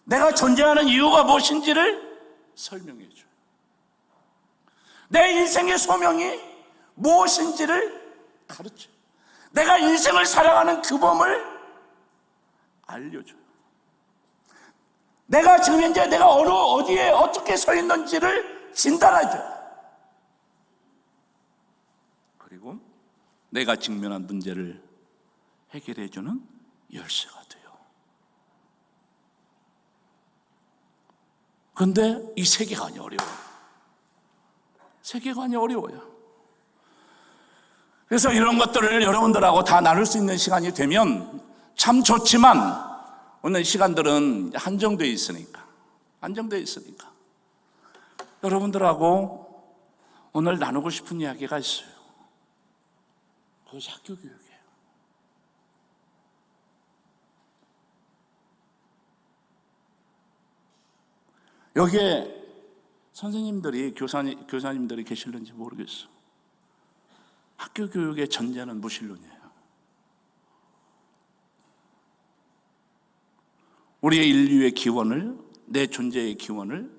내가 존재하는 이유가 무엇인지를 설명해 줘요. 내 인생의 소명이 무엇인지를 가르쳐요. 내가 인생을 살아가는 규범을 알려줘요. 내가 지금 현재 내가 어디에 어떻게 서 있는지를 진단해줘요. 그리고 내가 직면한 문제를 해결해주는 열쇠가 돼요. 그런데 이 세계관이 어려워요. 세계관이 어려워요. 그래서 이런 것들을 여러분들하고 다 나눌 수 있는 시간이 되면 참 좋지만, 오늘 시간들은 한정되어 있으니까 여러분들하고 오늘 나누고 싶은 이야기가 있어요. 그것이 학교 교육이에요. 여기에 선생님들이, 교사님들이 계실는지 모르겠어. 학교 교육의 전제는 무신론이에요. 우리의 인류의 기원을, 내 존재의 기원을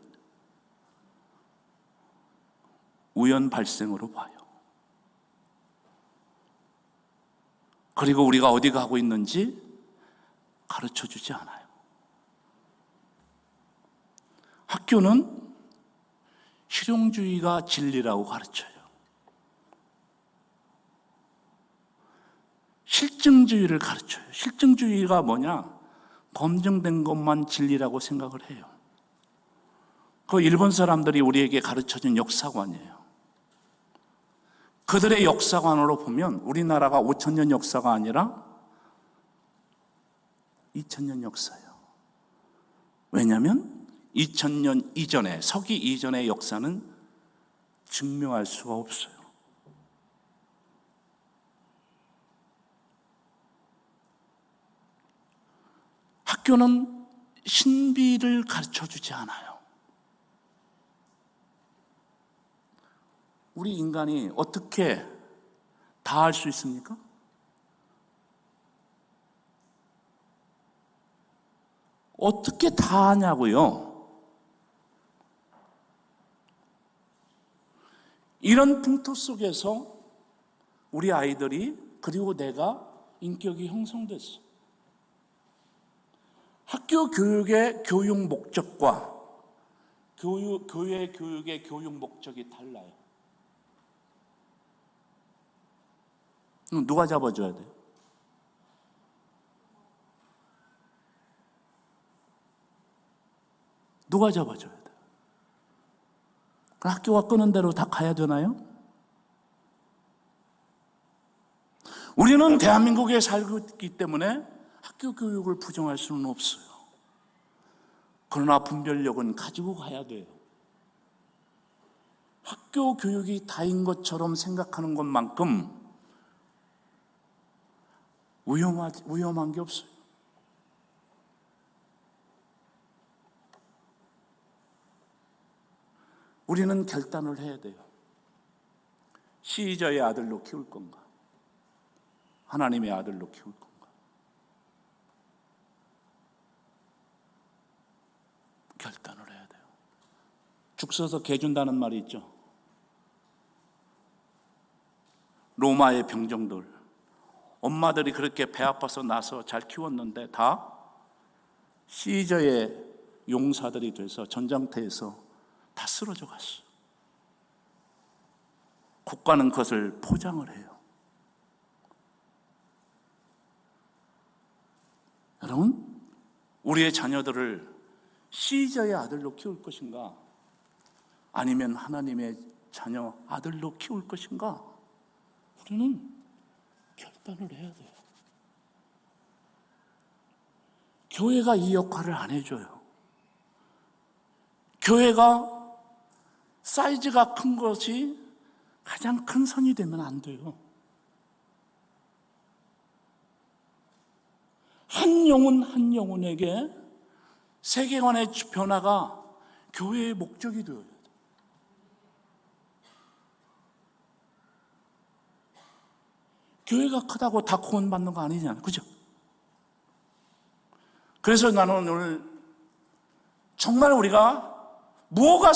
우연 발생으로 봐요. 그리고 우리가 어디 가고 있는지 가르쳐 주지 않아요. 학교는 실용주의가 진리라고 가르쳐요. 실증주의를 가르쳐요. 실증주의가 뭐냐? 검증된 것만 진리라고 생각을 해요. 그 일본 사람들이 우리에게 가르쳐준 역사관이에요. 그들의 역사관으로 보면 우리나라가 5,000년 역사가 아니라 2,000년 역사예요. 왜냐하면 2,000년 이전에, 서기 이전의 역사는 증명할 수가 없어요. 학교는 신비를 가르쳐주지 않아요. 우리 인간이 어떻게 다 할 수 있습니까? 어떻게 다 하냐고요? 이런 풍토 속에서 우리 아이들이, 그리고 내가 인격이 형성됐어. 학교 교육의 교육 목적과 교회 교육의 교육 목적이 달라요. 누가 잡아줘야 돼요? 누가 잡아줘야 돼요? 학교가 끄는 대로 다 가야 되나요? 우리는 대한민국에 살고 있기 때문에 학교 교육을 부정할 수는 없어요. 그러나 분별력은 가지고 가야 돼요. 학교 교육이 다인 것처럼 생각하는 것만큼 위험한 게 없어요. 우리는 결단을 해야 돼요. 시저의 아들로 키울 건가? 하나님의 아들로 키울 건가? 결단을 해야 돼요. 죽 써서 개 준다는 말이 있죠. 로마의 병정들, 엄마들이 그렇게 배 아파서 나서 잘 키웠는데 다 시저의 용사들이 돼서 전장터에서 다 쓰러져 갔어. 국가는 그것을 포장을 해요. 여러분, 우리의 자녀들을 시저의 아들로 키울 것인가? 아니면 하나님의 자녀 아들로 키울 것인가? 우리는 결단을 해야 돼요. 교회가 이 역할을 안 해줘요. 교회가 사이즈가 큰 것이 가장 큰 선이 되면 안 돼요. 한 영혼 한 영혼에게 세계관의 변화가 교회의 목적이 되어야 돼요. 교회가 크다고 다 구원받는 거 아니잖아요. 그죠? 그래서 나는 오늘 정말 우리가 뭐가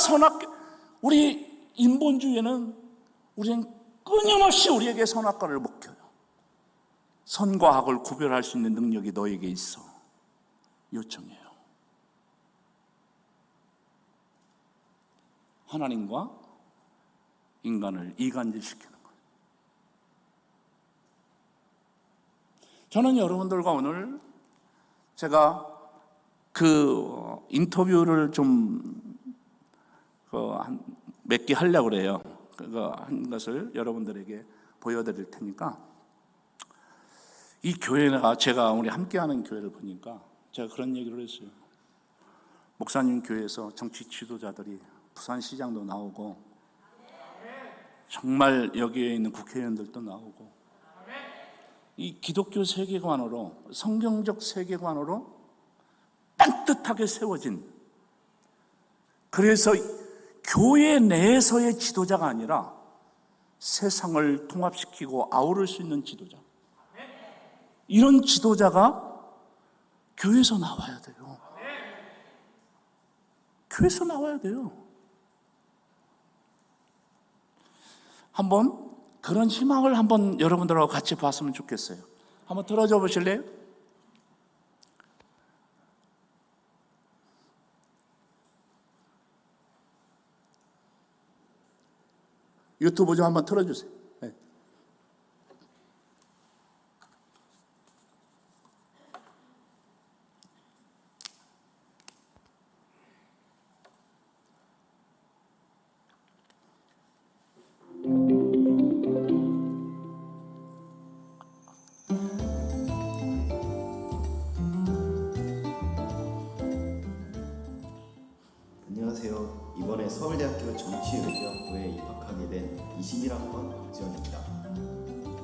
우리 인본주의에는 우리는 끊임없이 우리에게 선악과를 먹혀요. 선과 악을 구별할 수 있는 능력이 너에게 있어. 요청해요. 하나님과 인간을 이간질시키는 거예요. 저는 여러분들과 오늘 제가 그 인터뷰를 좀 몇 개 하려고 그래요. 그거 한 것을 여러분들에게 보여드릴 테니까, 이 교회가 제가 우리 함께하는 교회를 보니까 제가 그런 얘기를 했어요. 목사님 교회에서 정치 지도자들이 부산시장도 나오고 정말 여기에 있는 국회의원들도 나오고 이 기독교 세계관으로, 성경적 세계관으로 딴뜻하게 세워진, 그래서 교회 내에서의 지도자가 아니라 세상을 통합시키고 아우를 수 있는 지도자, 이런 지도자가 교회에서 나와야 돼요. 교회에서 나와야 돼요. 한번 그런 희망을 한번 여러분들하고 같이 봤으면 좋겠어요. 한번 들어줘 보실래요? 유튜브 좀 한번 틀어주세요. 네. 안녕하세요. 이번에 서울대학교 정치외교학부에 입학하게 된 21학번 박지원입니다.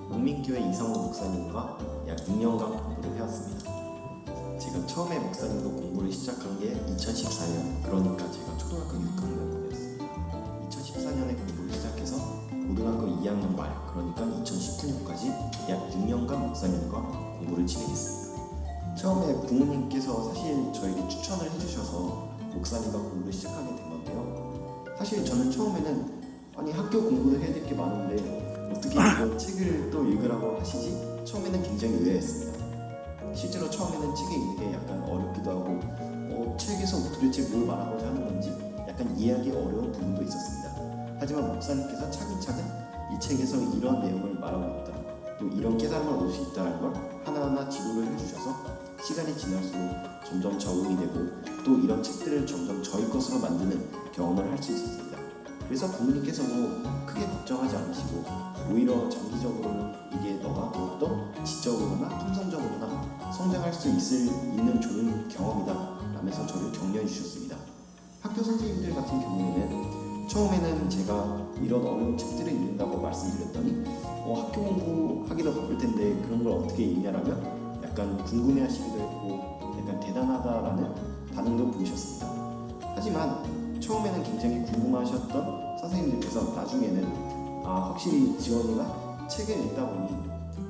목민교회 이상호 목사님과 약 6년간 공부를 해왔습니다. 제가 처음에 목사님과 공부를 시작한 게 2014년, 그러니까 제가 초등학교 6학년이었습니다. 2014년에 공부를 시작해서 고등학교 2학년 말, 그러니까 2019년까지 약 6년간 목사님과 공부를 진행했습니다. 처음에 부모님께서 사실 저에게 추천을 해주셔서 목사님과 공부를 시작하게 된 건데요. 사실 저는 처음에는 아니 학교 공부를 해야 될 게 많은데 어떻게 이런 책을 또 읽으라고 하시지? 처음에는 굉장히 의아했습니다. 실제로 처음에는 책을 읽는 게 약간 어렵기도 하고 책에서 도대체 뭘 말하고자 하는 건지 약간 이해하기 어려운 부분도 있었습니다. 하지만 목사님께서 차근차근 이 책에서 이런 내용을 말하고 있다, 또 이런 깨달음을 얻을 수 있다는 걸 하나하나 지도를 해주셔서 시간이 지날수록 점점 적응이 되고 또 이런 책들을 점점 저희 것으로 만드는 경험을 할 수 있었습니다. 그래서 부모님께서도 크게 걱정하지 않으시고 오히려 장기적으로 이게 너가 더욱더 지적으로나 품성적으로나 성장할 수 있는 좋은 경험이다 라면서 저를 격려해 주셨습니다. 학교 선생님들 같은 경우에는 처음에는 제가 이런 어려운 책들을 읽는다고 말씀드렸더니 학교 공부하기도 바쁠 텐데 그런 걸 어떻게 읽냐라면 약간 궁금해하시기도 했고 약간 대단하다라는 반응도 보이셨습니다. 하지만 처음에는 굉장히 궁금하셨던 선생님들께서 나중에는 확실히 지원이가 책을 읽다 보니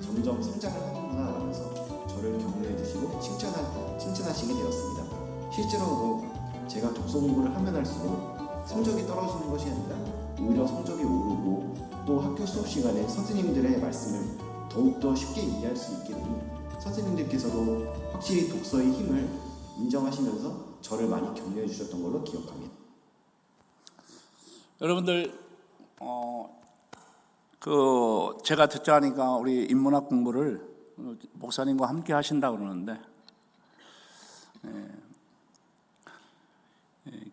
점점 성장을 하는구나 라면서 저를 격려해 주시고 칭찬하시게 되었습니다. 실제로도 제가 독서 공부를 하면 할수록 성적이 떨어지는 것이 아니라 오히려 성적이 오르고 또 학교 수업 시간에 선생님들의 말씀을 더욱더 쉽게 이해할 수 있게 되니 선생님들께서도 확실히 독서의 힘을 인정하시면서 저를 많이 격려해 주셨던 걸로 기억합니다. 여러분들 제가 듣자니까 우리 인문학 공부를 목사님과 함께 하신다고 그러는데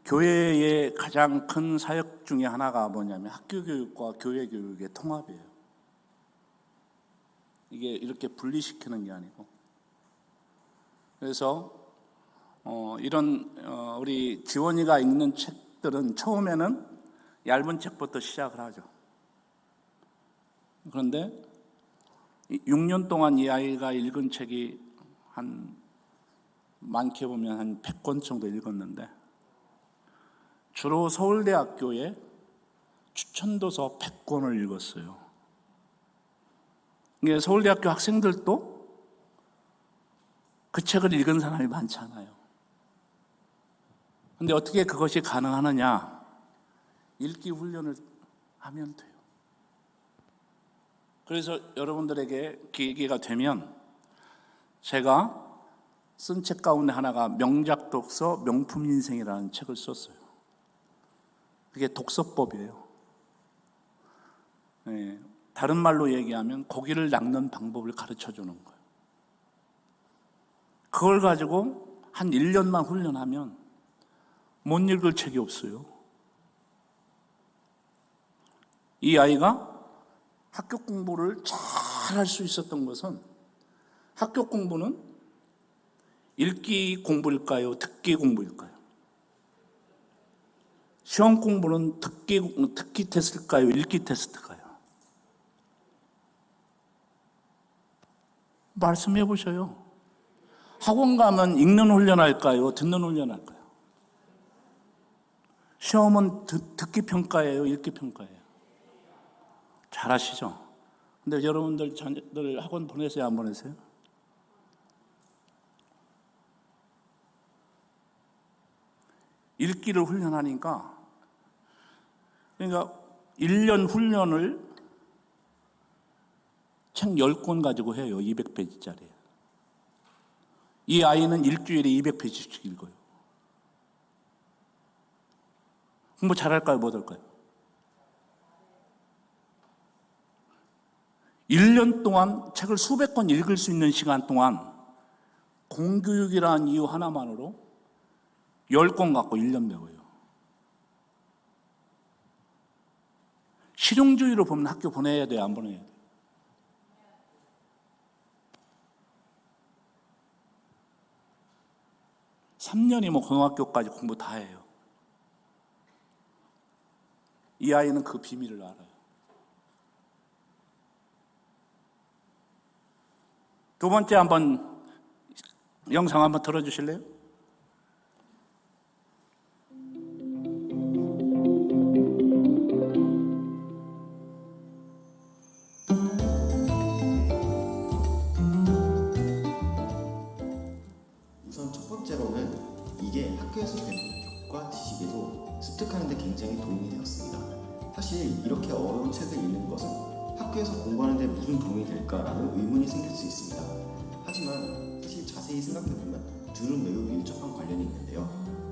교회의 가장 큰 사역 중에 하나가 뭐냐면 학교 교육과 교회 교육의 통합이에요. 이게 이렇게 분리시키는 게 아니고, 그래서 이런 우리 지원이가 읽는 책들은 처음에는 얇은 책부터 시작을 하죠. 그런데 6년 동안 이 아이가 읽은 책이 많게 보면 한 100권 정도 읽었는데, 주로 서울대학교에 추천도서 100권을 읽었어요. 이게 서울대학교 학생들도 그 책을 읽은 사람이 많지 않아요. 그런데 어떻게 그것이 가능하느냐? 읽기 훈련을 하면 돼요. 그래서 여러분들에게 기회가 되면 제가 쓴 책 가운데 하나가 명작 독서 명품 인생이라는 책을 썼어요. 그게 독서법이에요. 다른 말로 얘기하면 고기를 낚는 방법을 가르쳐 주는 거예요. 그걸 가지고 한 1년만 훈련하면 못 읽을 책이 없어요. 이 아이가 학교 공부를 잘 할 수 있었던 것은, 학교 공부는 읽기 공부일까요? 듣기 공부일까요? 시험 공부는 듣기 테스트일까요? 읽기 테스트일까요? 말씀해 보셔요. 학원 가면 읽는 훈련할까요? 듣는 훈련할까요? 시험은 듣기 평가예요? 읽기 평가예요? 잘 아시죠? 근데 여러분들 자녀들 학원 보내세요? 안 보내세요? 읽기를 훈련하니까, 그러니까 1년 훈련을 책 10권 가지고 해요. 200페이지짜리. 이 아이는 일주일에 200페이지씩 읽어요. 공부 잘할까요? 못할까요? 1년 동안 책을 수백 권 읽을 수 있는 시간 동안 공교육이라는 이유 하나만으로 10권 갖고 1년 배워요. 실용주의로 보면 학교 보내야 돼요? 안 보내야 돼요? (3년이면) 고등학교까지 공부 다 해요. 이 아이는 그 비밀을 알아요. 두 번째, 영상 한번 들어주실래요? 우선 첫 번째로는 이게 학교에서 배우는 교과 지식에도 습득하는 데 굉장히 도움이 되었습니다. 사실 이렇게 어려운 책을 읽는 것은 학교에서 공부하는 데 무슨 도움이 될까라는 의문이 생길 수 있습니다. 하지만 사실 자세히 생각해보면 둘은 매우 밀접한 관련이 있는데요.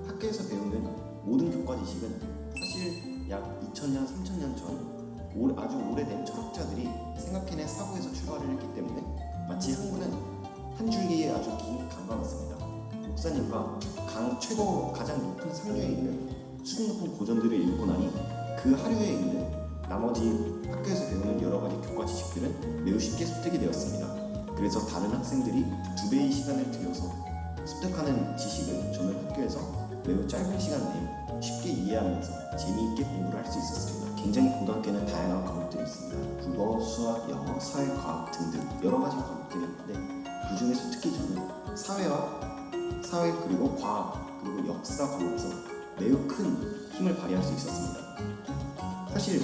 학교에서 배우는 모든 교과 지식은 사실 약 2000년, 3000년 전 아주 오래된 철학자들이 생각해낸 사고에서 출발을 했기 때문에 마치 학문은 한 줄기의 아주 긴 강과 같습니다. 목사님과 가장 높은 상류에 있는 수준 높은 고전들을 읽고 나니 그 하류에 있는 나머지 학교에서 배우는 여러 가지 교과 지식들은 매우 쉽게 습득이 되었습니다. 그래서 다른 학생들이 2배의 시간을 들여서 습득하는 지식을 저는 학교에서 매우 짧은 시간 내에 쉽게 이해하면서 재미있게 공부를 할 수 있었습니다. 굉장히 고등학교에는 다양한 과목들이 있습니다. 국어, 수학, 영어, 사회과학 등등 여러 가지 과목들이 있는데 그 중에서 특히 저는 사회 그리고 과학 그리고 역사 과목에서 매우 큰 힘을 발휘할 수 있었습니다. 사실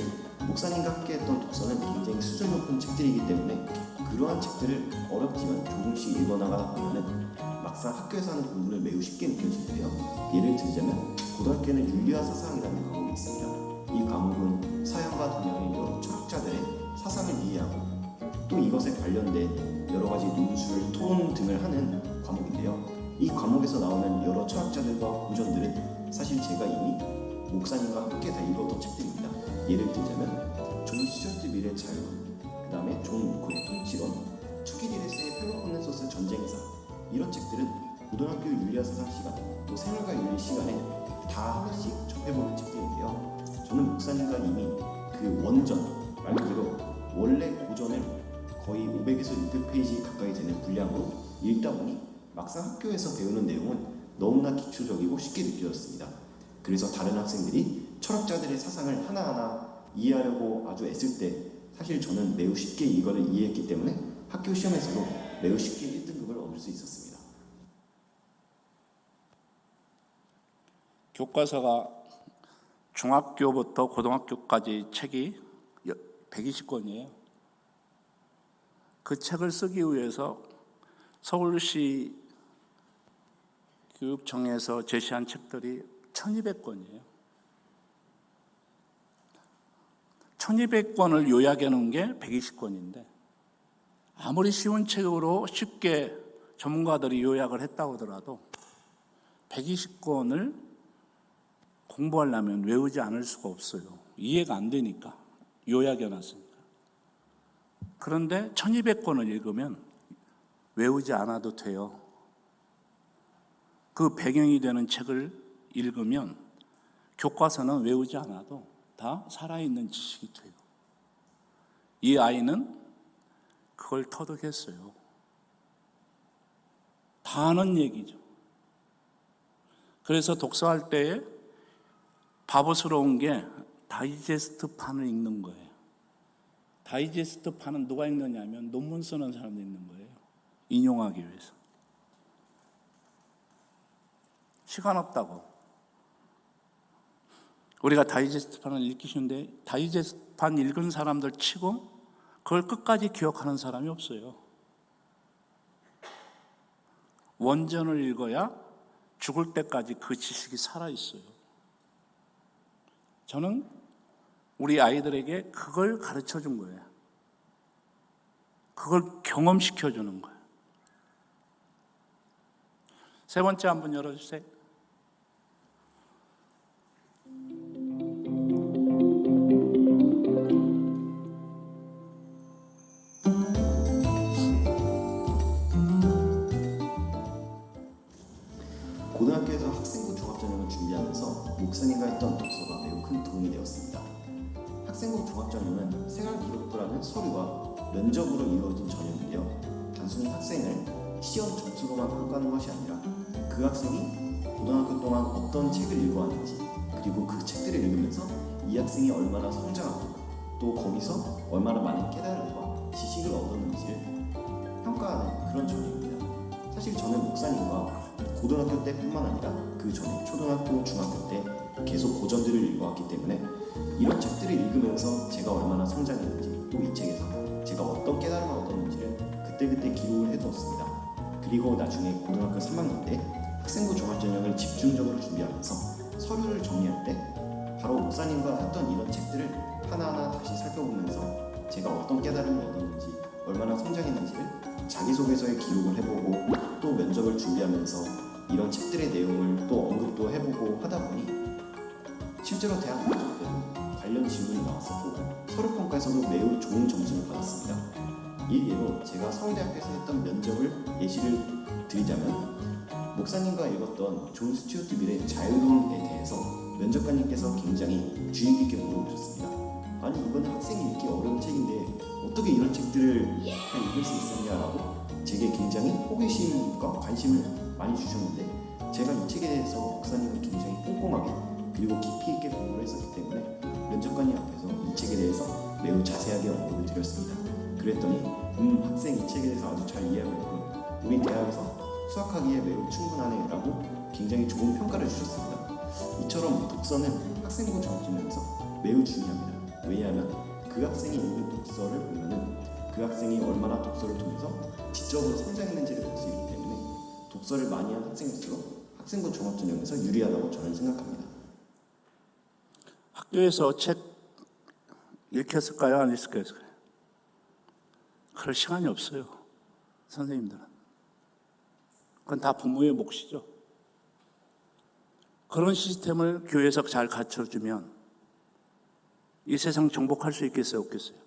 목사님과 함께했던 독서는 굉장히 수준 높은 책들이기 때문에 그러한 책들을 어렵지만 조금씩 읽어나가다 보면은 막상 학교에서 하는 공부는 매우 쉽게 느껴지는데요. 예를 들자면 고등학교에는 윤리와 사상이라는 과목이 있습니다. 이 과목은 서양과 동양의 여러 철학자들의 사상을 이해하고 또 이것에 관련된 여러 가지 논술, 토론 등을 하는 과목인데요. 이 과목에서 나오는 여러 철학자들과 고전들은 사실 제가 이미 목사님과 함께 다 읽었던 책들입니다. 예를 들자면 존 스튜어트 밀의 자유, 그 다음에 존 우코의 통치론, 투키디데스의 펠로폰네소스 전쟁사, 이런 책들은 고등학교 윤리학 사상 시간, 또 생활과 윤리 시간에 다 하나씩 접해보는 책들인데요. 저는 목사님과 이미 그 원전, 말 그대로 원래 고전을 거의 500에서 600페이지 가까이 되는 분량으로 읽다 보니 막상 학교에서 배우는 내용은 너무나 기초적이고 쉽게 느껴졌습니다. 그래서 다른 학생들이 철학자들의 사상을 하나하나 이해하려고 아주 애쓸 때 사실 저는 매우 쉽게 이거를 이해했기 때문에 학교 시험에서도 매우 쉽게 1등급을 얻을 수 있었습니다. 교과서가 중학교부터 고등학교까지 책이 120권이에요. 그 책을 쓰기 위해서 서울시 교육청에서 제시한 책들이 1200권이에요. 1200권을 요약해 놓은 게 120권인데 아무리 쉬운 책으로 쉽게 전문가들이 요약을 했다고 하더라도 120권을 공부하려면 외우지 않을 수가 없어요. 이해가 안 되니까 요약해 놨으니까. 그런데 1200권을 읽으면 외우지 않아도 돼요. 그 배경이 되는 책을 읽으면 교과서는 외우지 않아도 다 살아있는 지식이 돼요. 이 아이는 그걸 터득했어요. 다 아는 얘기죠. 그래서 독서할 때에 바보스러운 게 다이제스트판을 읽는 거예요. 다이제스트판은 누가 읽느냐면 논문 쓰는 사람이 읽는 거예요. 인용하기 위해서. 시간 없다고. 우리가 다이제스트판을 읽기 쉬운데 다이제스트판 읽은 사람들 치고 그걸 끝까지 기억하는 사람이 없어요. 원전을 읽어야 죽을 때까지 그 지식이 살아있어요. 저는 우리 아이들에게 그걸 가르쳐 준 거예요. 그걸 경험시켜 주는 거예요. 세 번째 한번 열어주세요. 고등학교에서 학생부 종합전형을 준비하면서 목사님과 했던 독서가 매우 큰 도움이 되었습니다. 학생부 종합전형은 생활기록부라는 서류와 면접으로 이루어진 전형인데요. 단순히 학생을 시험 점수로만 평가하는 것이 아니라 그 학생이 고등학교 동안 어떤 책을 읽어왔는지, 그리고 그 책들을 읽으면서 이 학생이 얼마나 성장하고 또 거기서 얼마나 많은 깨달음과 지식을 얻었는지를 평가하는 그런 전형입니다. 사실 저는 목사님과 고등학교 때뿐만 아니라 그 전에 초등학교, 중학교 때 계속 고전들을 읽어왔기 때문에 이런 책들을 읽으면서 제가 얼마나 성장했는지, 또 이 책에서 제가 어떤 깨달음을 얻었는지를 그때그때 기록을 해두었습니다. 그리고 나중에 고등학교 3학년 때 학생부 종합전형을 집중적으로 준비하면서 서류를 정리할 때 바로 목사님과 했던 이런 책들을 하나하나 다시 살펴보면서 제가 어떤 깨달음을 얻었는지, 얼마나 성장했는지를 자기소개서에 기록을 해보고 또 면접을 준비하면서 이런 책들의 내용을 또 언급도 해보고 하다 보니 실제로 대학 면접 때도 관련 질문이 나왔었고 서류평가에서도 매우 좋은 점수를 받았습니다. 이 예로 제가 서울대학교에서 했던 면접을 예시를 드리자면 목사님과 읽었던 존 스튜어트 밀의 자유론에 대해서 면접관님께서 굉장히 주의 깊게 물어보셨습니다. 아니 이거는 학생이 읽기 어려운 책인데 어떻게 이런 책들을 다 읽을 수 있었냐라고 제게 굉장히 호기심과 관심을 많이 주셨는데 제가 이 책에 대해서 목사님은 굉장히 꼼꼼하게 그리고 깊이 있게 공부를 했었기 때문에 면접관님 앞에서 이 책에 대해서 매우 자세하게 언급을 드렸습니다. 그랬더니 학생 이 책에 대해서 아주 잘 이해하고 있고 우리 대학에서 수학하기에 매우 충분하네 라고 굉장히 좋은 평가를 주셨습니다. 이처럼 독서는 학생부 종합전형에서 매우 중요합니다. 왜냐하면 그 학생이 읽은 독서를 보면은 그 학생이 얼마나 독서를 통해서 지적으로 성장했는지를 볼 수 있기 때문에 독서를 많이 한 학생일수록 학생부 종합전형에서 유리하다고 저는 생각합니다. 학교에서 책 읽혔을까요? 안 읽혔을까요? 그럴 시간이 없어요. 선생님들은. 그건 다 부모의 몫이죠. 그런 시스템을 교회에서 잘 갖춰주면 이 세상 정복할 수 있겠어요? 없겠어요?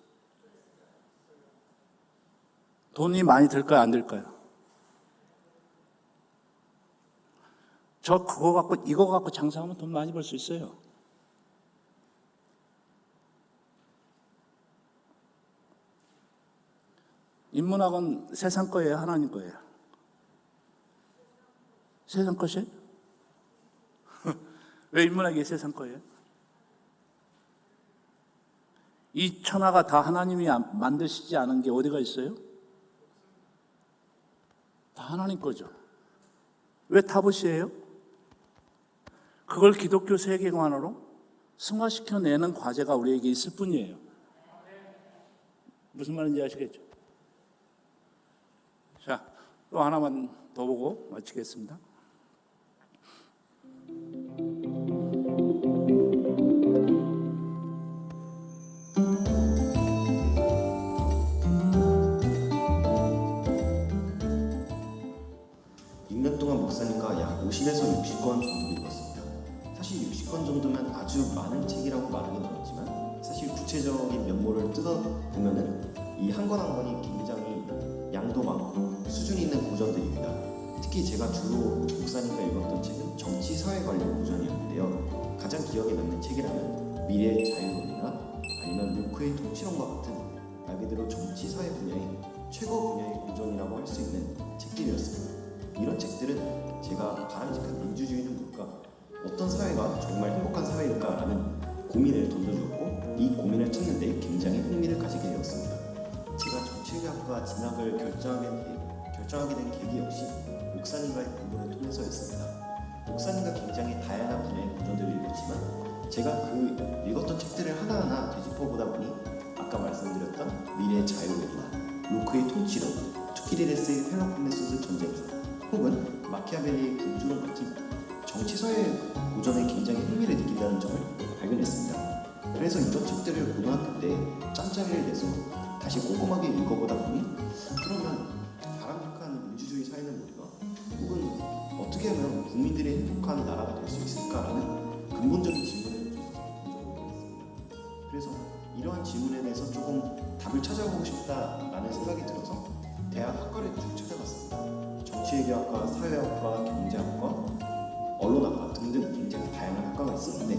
돈이 많이 들까요? 안 들까요? 저 이거 갖고 장사하면 돈 많이 벌 수 있어요. 인문학은 세상 거예요? 하나님 거예요? 세상 것이에요? 왜 인문학이 세상 거예요? 이 천하가 다 하나님이 만드시지 않은 게 어디가 있어요? 다 하나님 거죠. 왜 타부시예요? 그걸 기독교 세계관으로 승화시켜내는 과제가 우리에게 있을 뿐이에요. 무슨 말인지 아시겠죠? 자, 또 하나만 더 보고 마치겠습니다. 목사님과 약 50에서 60권 정도 읽었습니다. 사실 60권 정도면 아주 많은 책이라고 말하기는 어렵지만 사실 구체적인 면모를 뜯어보면은 이 한 권 한 권이 굉장히 양도 많고 수준이 있는 고전들입니다. 특히 제가 주로 목사님과 읽었던 책은 정치 사회 관련 고전이었는데요. 가장 기억에 남는 책이라면 미래의 자유론이나 아니면 루크의 통치론과 같은 말 그대로 정치 사회 분야의 최고 분야의 고전이라고 할 수 있는 책들이었습니다. 이런 책들은 제가 바람직한 민주주의는 뭘까? 어떤 사회가 정말 행복한 사회일까라는 고민을 던져주었고 이 고민을 찾는 데 굉장히 흥미를 가지게 되었습니다. 제가 정치의학과 진학을 결정하게 된 계기 역시 목사님과의 공부를 통해서였습니다. 목사님과 굉장히 다양한 분야의 고전들을 읽었지만 제가 그 읽었던 책들을 하나하나 되짚어보다 보니 아까 말씀드렸던 미래의 자유론이나 로크의 통치론, 투키디데스의 펠로폰네소스 전쟁 혹은 마키아벨리의 군주론 같은 정치사회 고전에 굉장히 흥미를 느낀다는 점을 발견했습니다. 그래서 이런 책들을 고등학교 때 짬짬이를 내서 다시 꼼꼼하게 읽어보다 보니 그러면 바람직한 민주주의 사회는 뭘까? 혹은 어떻게 하면 국민들의 행복한 나라가 될 수 있을까라는 근본적인 질문을 던져보겠습니다. 그래서 이러한 질문에 대해서 조금 답을 찾아보고 싶다라는 생각이 들어서 대학 학과를 쭉 찾아봤습니다. 정치외교학과, 사회학과, 경제학과, 언론학과 등등 굉장히 다양한 학과가 있었는데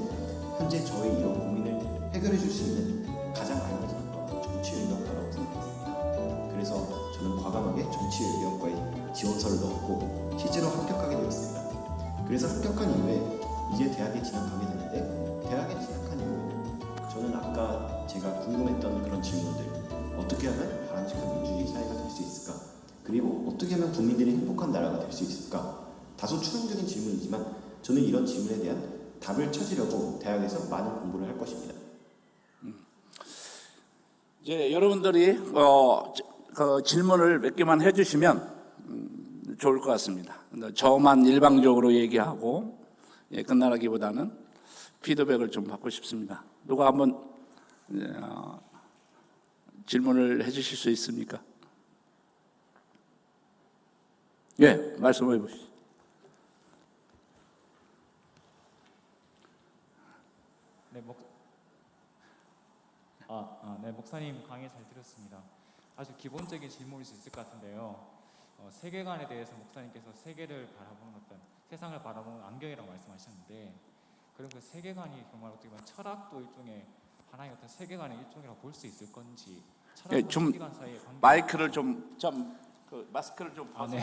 현재 저의 이런 고민을 해결해 줄 수 있는 가장 알맞은 학과가 정치외교학과라고 생각했습니다. 그래서 저는 과감하게 정치외교학과에 지원서를 넣었고 실제로 합격하게 되었습니다. 그래서 합격한 이후에 이제 대학에 진학하게 되는데 대학에 진학한 이후에는 저는 아까 제가 궁금했던 그런 질문들 어떻게 하면 바람직한 민주주의 사회가 될 수 있을까? 그리고 어떻게 하면 국민들이 행복한 나라가 될 수 있을까? 다소 추상적인 질문이지만 저는 이런 질문에 대한 답을 찾으려고 대학에서 많은 공부를 할 것입니다. 이제 여러분들이 그 질문을 몇 개만 해주시면 좋을 것 같습니다. 저만 일방적으로 얘기하고 끝나기보다는 피드백을 좀 받고 싶습니다. 누가 한번 질문을 해주실 수 있습니까? 예, 말씀해 보시죠. 네, 목사님 강의 잘 들었습니다. 아주 기본적인 질문일 수 있을 것 같은데요. 세계관에 대해서 목사님께서 세계를 바라보는 어떤 세상을 바라보는 안경이라고 말씀하셨는데, 그럼 그 세계관이 정말 어떻게 보면 철학도 일종의 하나의 어떤 세계관의 일종이라고 볼 수 있을 건지, 철학과 세계관 사이의 관계. 마이크를 마스크를 좀 네.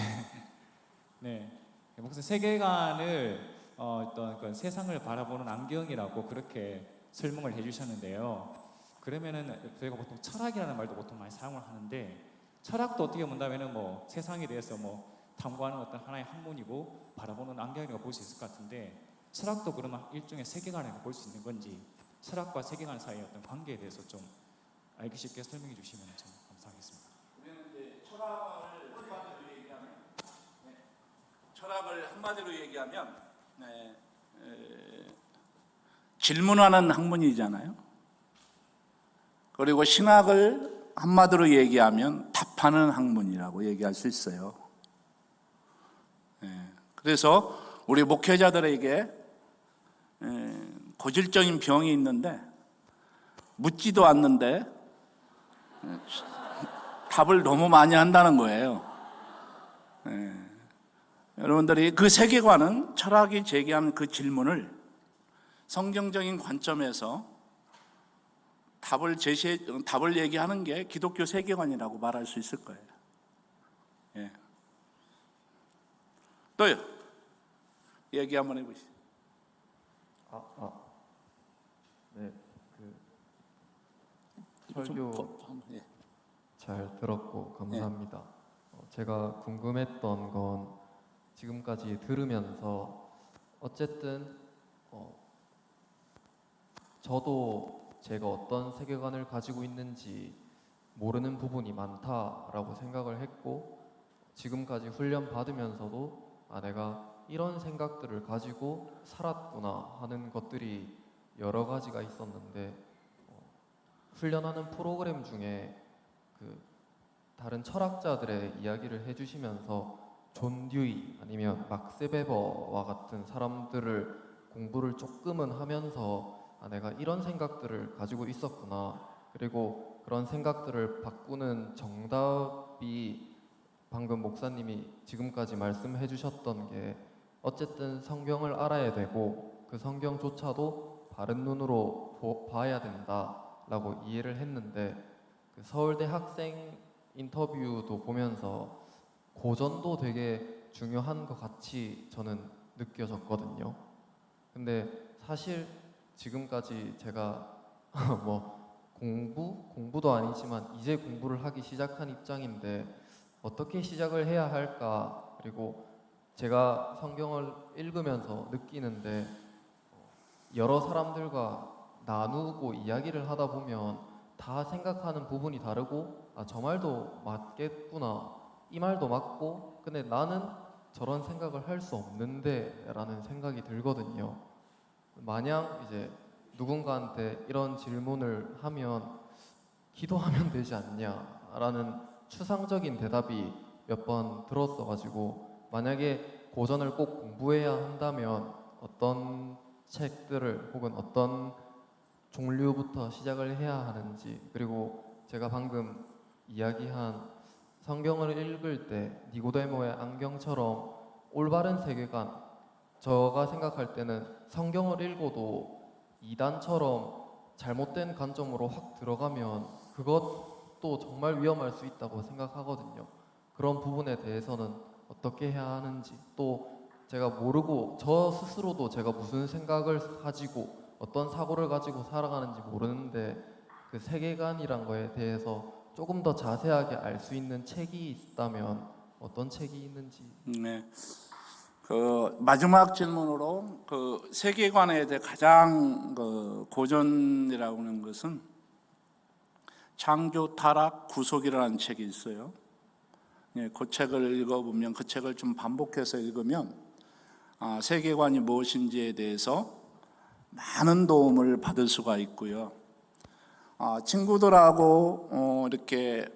네. 목사님 세계관을 어떤 그 세상을 바라보는 안경이라고 그렇게 설명을 해주셨는데요. 그러면은 저희가 보통 철학이라는 말도 보통 많이 사용을 하는데 철학도 어떻게 본다면은 뭐 세상에 대해서 뭐 탐구하는 어떤 하나의 학문이고 바라보는 안경이라고 볼 수 있을 것 같은데 철학도 그러면 일종의 세계관이라고 볼 수 있는 건지 철학과 세계관 사이의 어떤 관계에 대해서 좀 알기 쉽게 설명해 주시면 좀 감사하겠습니다. 우리는 이제 철학을 한마디로 얘기하면 질문하는 학문이잖아요. 그리고 신학을 한마디로 얘기하면 답하는 학문이라고 얘기할 수 있어요. 그래서 우리 목회자들에게 고질적인 병이 있는데 묻지도 않는데 답을 너무 많이 한다는 거예요. 여러분들이 그 세계관은 철학이 제기하는 그 질문을 성경적인 관점에서 답을 얘기하는 게 기독교 세계관이라고 말할 수 있을 거예요. 예. 또요. 얘기 한번 해보시죠. 네, 설교 예. 잘 들었고 감사합니다. 제가 궁금했던 건 지금까지 들으면서 어쨌든 저도 제가 어떤 세계관을 가지고 있는지 모르는 부분이 많다라고 생각을 했고, 지금까지 훈련 받으면서도 내가 이런 생각들을 가지고 살았구나 하는 것들이 여러 가지가 있었는데, 훈련하는 프로그램 중에 다른 철학자들의 이야기를 해주시면서 존 듀이 아니면 막스 베버와 같은 사람들을 공부를 조금은 하면서 내가 이런 생각들을 가지고 있었구나, 그리고 그런 생각들을 바꾸는 정답이 방금 목사님이 지금까지 말씀해 주셨던 게 어쨌든 성경을 알아야 되고 그 성경조차도 바른 눈으로 봐야 된다라고 이해를 했는데, 그 서울대 학생 인터뷰도 보면서 고전도 되게 중요한 것 같이 저는 느껴졌거든요. 근데 사실 지금까지 제가 공부도 아니지만 이제 공부를 하기 시작한 입장인데 어떻게 시작을 해야 할까, 그리고 제가 성경을 읽으면서 느끼는데 여러 사람들과 나누고 이야기를 하다 보면 다 생각하는 부분이 다르고 저 말도 맞겠구나, 이 말도 맞고, 근데 나는 저런 생각을 할 수 없는데 라는 생각이 들거든요. 마냥 이제 누군가한테 이런 질문을 하면 기도하면 되지 않냐 라는 추상적인 대답이 몇 번 들었어가지고, 만약에 고전을 꼭 공부해야 한다면 어떤 책들을 혹은 어떤 종류부터 시작을 해야 하는지, 그리고 제가 방금 이야기한 성경을 읽을 때 니고데모의 안경처럼 올바른 세계관, 제가 생각할 때는 성경을 읽어도 이단처럼 잘못된 관점으로 확 들어가면 그것도 정말 위험할 수 있다고 생각하거든요. 그런 부분에 대해서는 어떻게 해야 하는지, 또 제가 모르고 저 스스로도 제가 무슨 생각을 가지고 어떤 사고를 가지고 살아가는지 모르는데 그 세계관이란 거에 대해서 조금 더 자세하게 알 수 있는 책이 있다면 어떤 책이 있는지. 네. 그 마지막 질문으로 그 세계관에 대해 가장 고전이라고 하는 것은 창조, 타락, 구속이라는 책이 있어요. 그 책을 읽어보면, 그 책을 좀 반복해서 읽으면 세계관이 무엇인지에 대해서 많은 도움을 받을 수가 있고요. 친구들하고 이렇게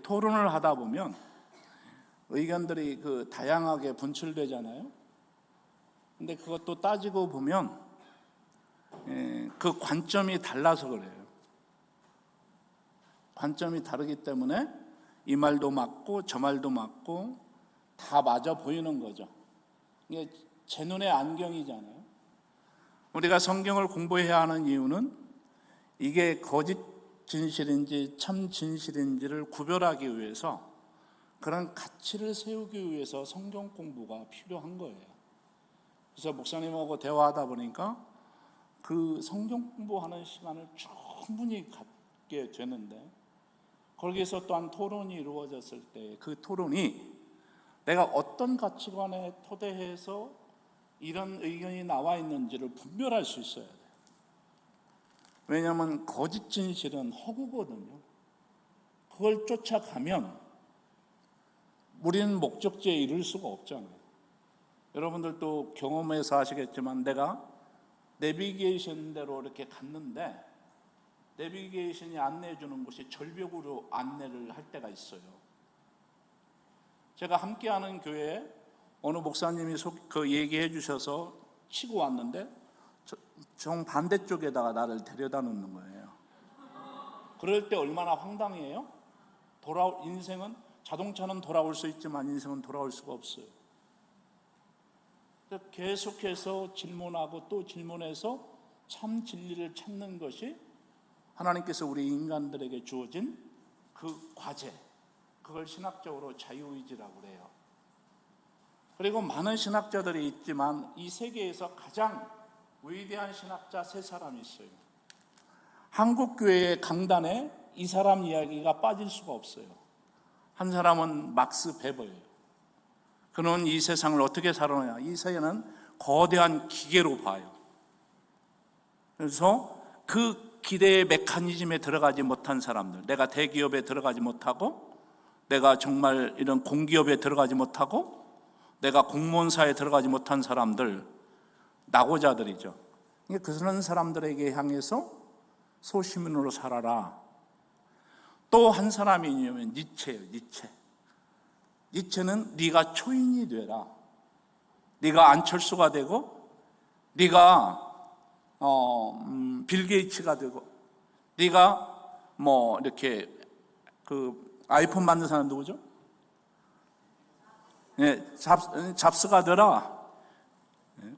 토론을 하다 보면 의견들이 다양하게 분출되잖아요. 근데 그것도 따지고 보면 그 관점이 달라서 그래요. 관점이 다르기 때문에 이 말도 맞고 저 말도 맞고 다 맞아 보이는 거죠. 이게 제 눈의 안경이잖아요. 우리가 성경을 공부해야 하는 이유는 이게 거짓 진실인지 참 진실인지를 구별하기 위해서, 그런 가치를 세우기 위해서 성경 공부가 필요한 거예요. 그래서 목사님하고 대화하다 보니까 그 성경 공부하는 시간을 충분히 갖게 되는데, 거기에서 또한 토론이 이루어졌을 때 그 토론이 내가 어떤 가치관에 토대해서 이런 의견이 나와 있는지를 분별할 수 있어야 돼요. 왜냐하면 거짓 진실은 허구거든요. 그걸 쫓아가면 우리는 목적지에 이를 수가 없잖아요. 여러분들도 경험해서 아시겠지만 내가 내비게이션대로 이렇게 갔는데 내비게이션이 안내해 주는 곳이 절벽으로 안내를 할 때가 있어요. 제가 함께하는 교회에 어느 목사님이 그 얘기해 주셔서 치고 왔는데 정 반대쪽에다가 나를 데려다 놓는 거예요. 그럴 때 얼마나 황당해요? 인생은, 자동차는 돌아올 수 있지만 인생은 돌아올 수가 없어요. 계속해서 질문하고 또 질문해서 참 진리를 찾는 것이 하나님께서 우리 인간들에게 주어진 그 과제, 그걸 신학적으로 자유의지라고 그래요. 그리고 많은 신학자들이 있지만 이 세계에서 가장 위대한 신학자 3사람이 있어요. 한국교회의 강단에 이 사람 이야기가 빠질 수가 없어요. 한 사람은 막스 베버예요. 그는 이 세상을 어떻게 살아내냐, 이 세계는 거대한 기계로 봐요. 그래서 그 기대의 메커니즘에 들어가지 못한 사람들, 내가 대기업에 들어가지 못하고, 내가 정말 이런 공기업에 들어가지 못하고, 내가 공무원사에 들어가지 못한 사람들, 낙오자들이죠. 그런 사람들에게 향해서 소시민으로 살아라. 또 한 사람이 있냐면 니체예요. 니체는 네가 초인이 되라. 네가 안철수가 되고, 네가 빌 게이츠가 되고, 네가 뭐 이렇게 그 아이폰 만든 사람 누구죠? 네, 잡스가 되라.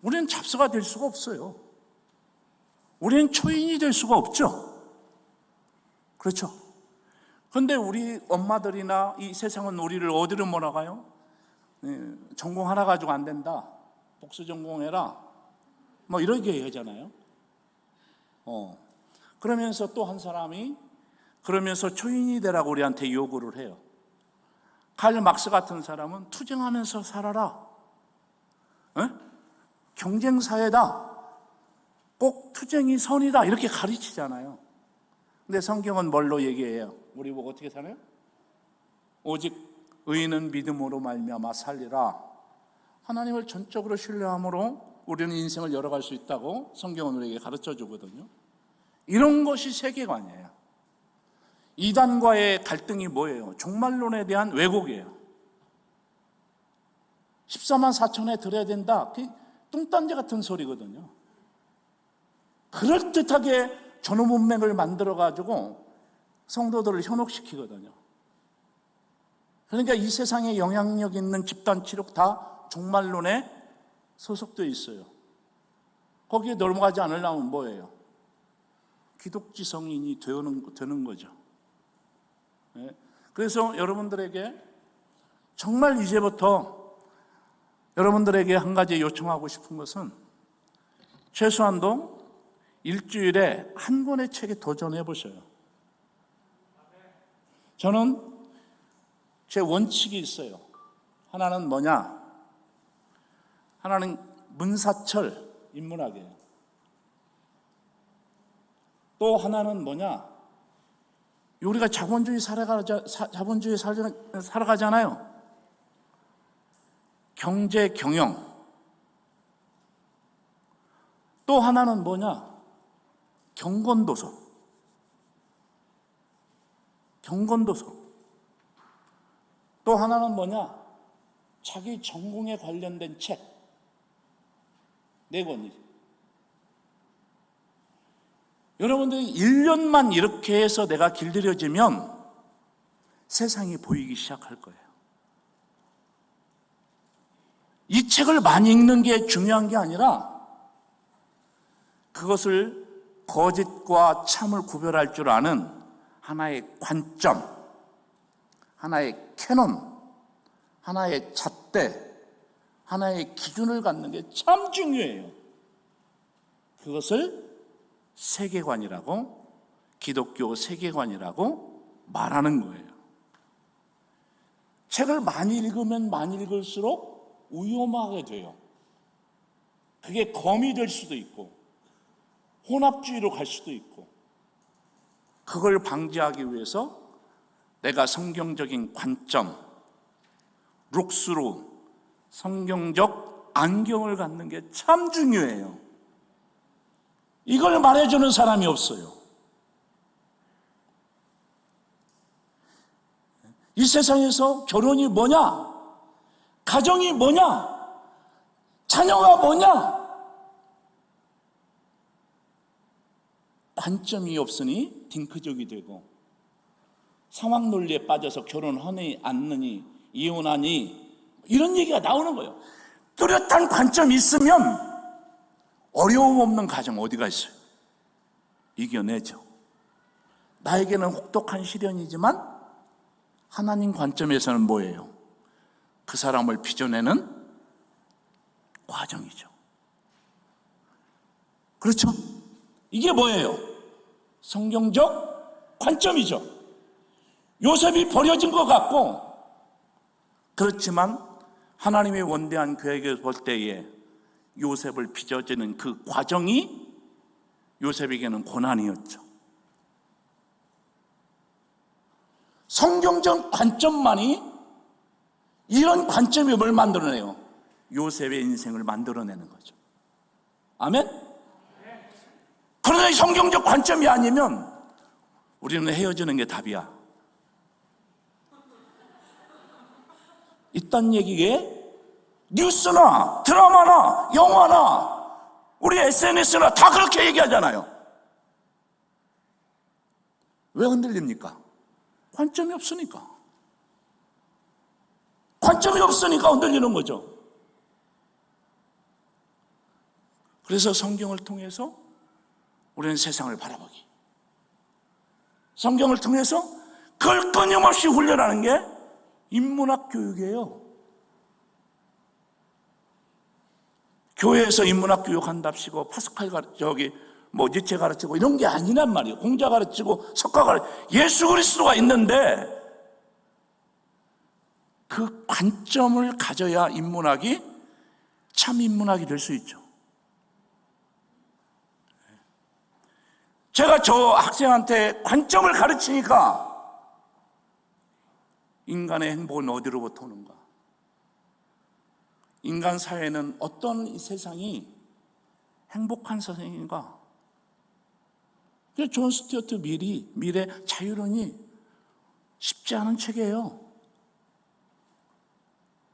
우리는 잡스가 될 수가 없어요. 우리는 초인이 될 수가 없죠. 그렇죠? 그런데 우리 엄마들이나 이 세상은 우리를 어디로 몰아가요? 전공 하나 가지고 안 된다. 복수 전공해라. 뭐 이렇게 하잖아요. 그러면서 또 한 사람이 그러면서 초인이 되라고 우리한테 요구를 해요. 칼 막스 같은 사람은 투쟁하면서 살아라. 경쟁사회다. 꼭 투쟁이 선이다. 이렇게 가르치잖아요. 근데 성경은 뭘로 얘기해요? 우리 보고 어떻게 사나요? 오직 의인은 믿음으로 말미암아 살리라. 하나님을 전적으로 신뢰함으로 우리는 인생을 열어갈 수 있다고 성경은 우리에게 가르쳐 주거든요. 이런 것이 세계관이에요. 이단과의 갈등이 뭐예요? 종말론에 대한 왜곡이에요. 14만 4천에 드려야 된다. 뚱딴지 같은 소리거든요. 그럴듯하게 전후 문맥을 만들어가지고 성도들을 현혹시키거든요. 그러니까 이 세상에 영향력 있는 집단 치력 다 종말론에 소속되어 있어요. 거기에 넘어가지 않으려면 뭐예요? 기독지성인이 되는 거죠. 그래서 여러분들에게 정말 이제부터 여러분들에게 한 가지 요청하고 싶은 것은 최소한도 일주일에 한 권의 책에 도전해 보셔요. 저는 제 원칙이 있어요. 하나는 뭐냐? 하나는 문사철 인문학이에요. 또 하나는 뭐냐? 우리가 자본주의 살아가잖아요. 경제 경영. 또 하나는 뭐냐? 경건도서. 또 하나는 뭐냐? 자기 전공에 관련된 책 4권이죠. 여러분들이 1년만 이렇게 해서 내가 길들여지면 세상이 보이기 시작할 거예요. 이 책을 많이 읽는 게 중요한 게 아니라 그것을 거짓과 참을 구별할 줄 아는 하나의 관점, 하나의 캐논, 하나의 잣대, 하나의 기준을 갖는 게 참 중요해요. 그것을 세계관이라고, 기독교 세계관이라고 말하는 거예요. 책을 많이 읽으면 많이 읽을수록 위험하게 돼요. 그게 검이 될 수도 있고 혼합주의로 갈 수도 있고, 그걸 방지하기 위해서 내가 성경적인 관점, 룩스로 성경적 안경을 갖는 게 참 중요해요. 이걸 말해주는 사람이 없어요. 이 세상에서 결혼이 뭐냐? 가정이 뭐냐? 자녀가 뭐냐? 관점이 없으니 딩크족이 되고 상황 논리에 빠져서 결혼하니 않느니 이혼하니 이런 얘기가 나오는 거예요. 뚜렷한 관점이 있으면 어려움 없는 가정 어디가 있어요? 이겨내죠. 나에게는 혹독한 시련이지만 하나님 관점에서는 뭐예요? 그 사람을 빚어내는 과정이죠. 그렇죠? 이게 뭐예요? 성경적 관점이죠. 요셉이 버려진 것 같고, 그렇지만 하나님의 원대한 계획을 볼 때에 요셉을 빚어지는 그 과정이 요셉에게는 고난이었죠. 성경적 관점만이 이런 관점이 뭘 만들어내요? 요셉의 인생을 만들어내는 거죠. 아멘? 그러나 이 성경적 관점이 아니면 우리는 헤어지는 게 답이야. 이딴 얘기에 뉴스나 드라마나 영화나 우리 SNS나 다 그렇게 얘기하잖아요. 왜 흔들립니까? 관점이 없으니까. 관점이 없으니까 흔들리는 거죠. 그래서 성경을 통해서 우리는 세상을 바라보기, 성경을 통해서 그걸 끊임없이 훈련하는 게 인문학 교육이에요. 교회에서 인문학 교육 한답시고 파스칼 니체 가르치고 이런 게 아니란 말이에요. 공자 가르치고 석가 가르치고 예수 그리스도가 있는데 그 관점을 가져야 인문학이 참 인문학이 될 수 있죠. 제가 저 학생한테 관점을 가르치니까 인간의 행복은 어디로부터 오는가? 인간 사회는 어떤 이 세상이 행복한 세상인가? 존 스튜어트 밀의 자유론이 쉽지 않은 책이에요.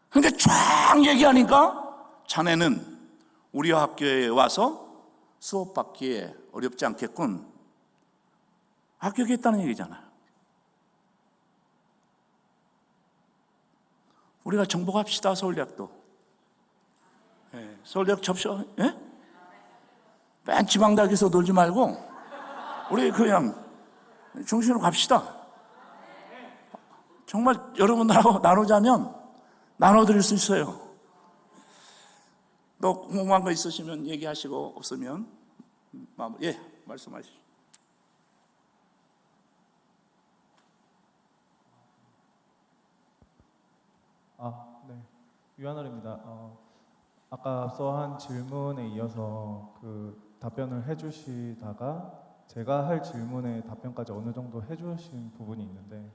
그러니까 쫙 얘기하니까 자네는 우리 학교에 와서 수업 받기에 어렵지 않겠군. 합격했다는 얘기잖아요. 우리가 정복합시다. 서울대학도. 서울대학 접수. 맨 지방대학에서 놀지 말고 우리 그냥 중심으로 갑시다. 정말 여러분들하고 나누자면 나눠드릴 수 있어요. 너 궁금한 거 있으시면 얘기하시고 없으면 말씀하시죠. 네. 유한월입니다. 아까 앞서 한 질문에 이어서 그 답변을 해주시다가 제가 할 질문에 답변까지 어느 정도 해주신 부분이 있는데,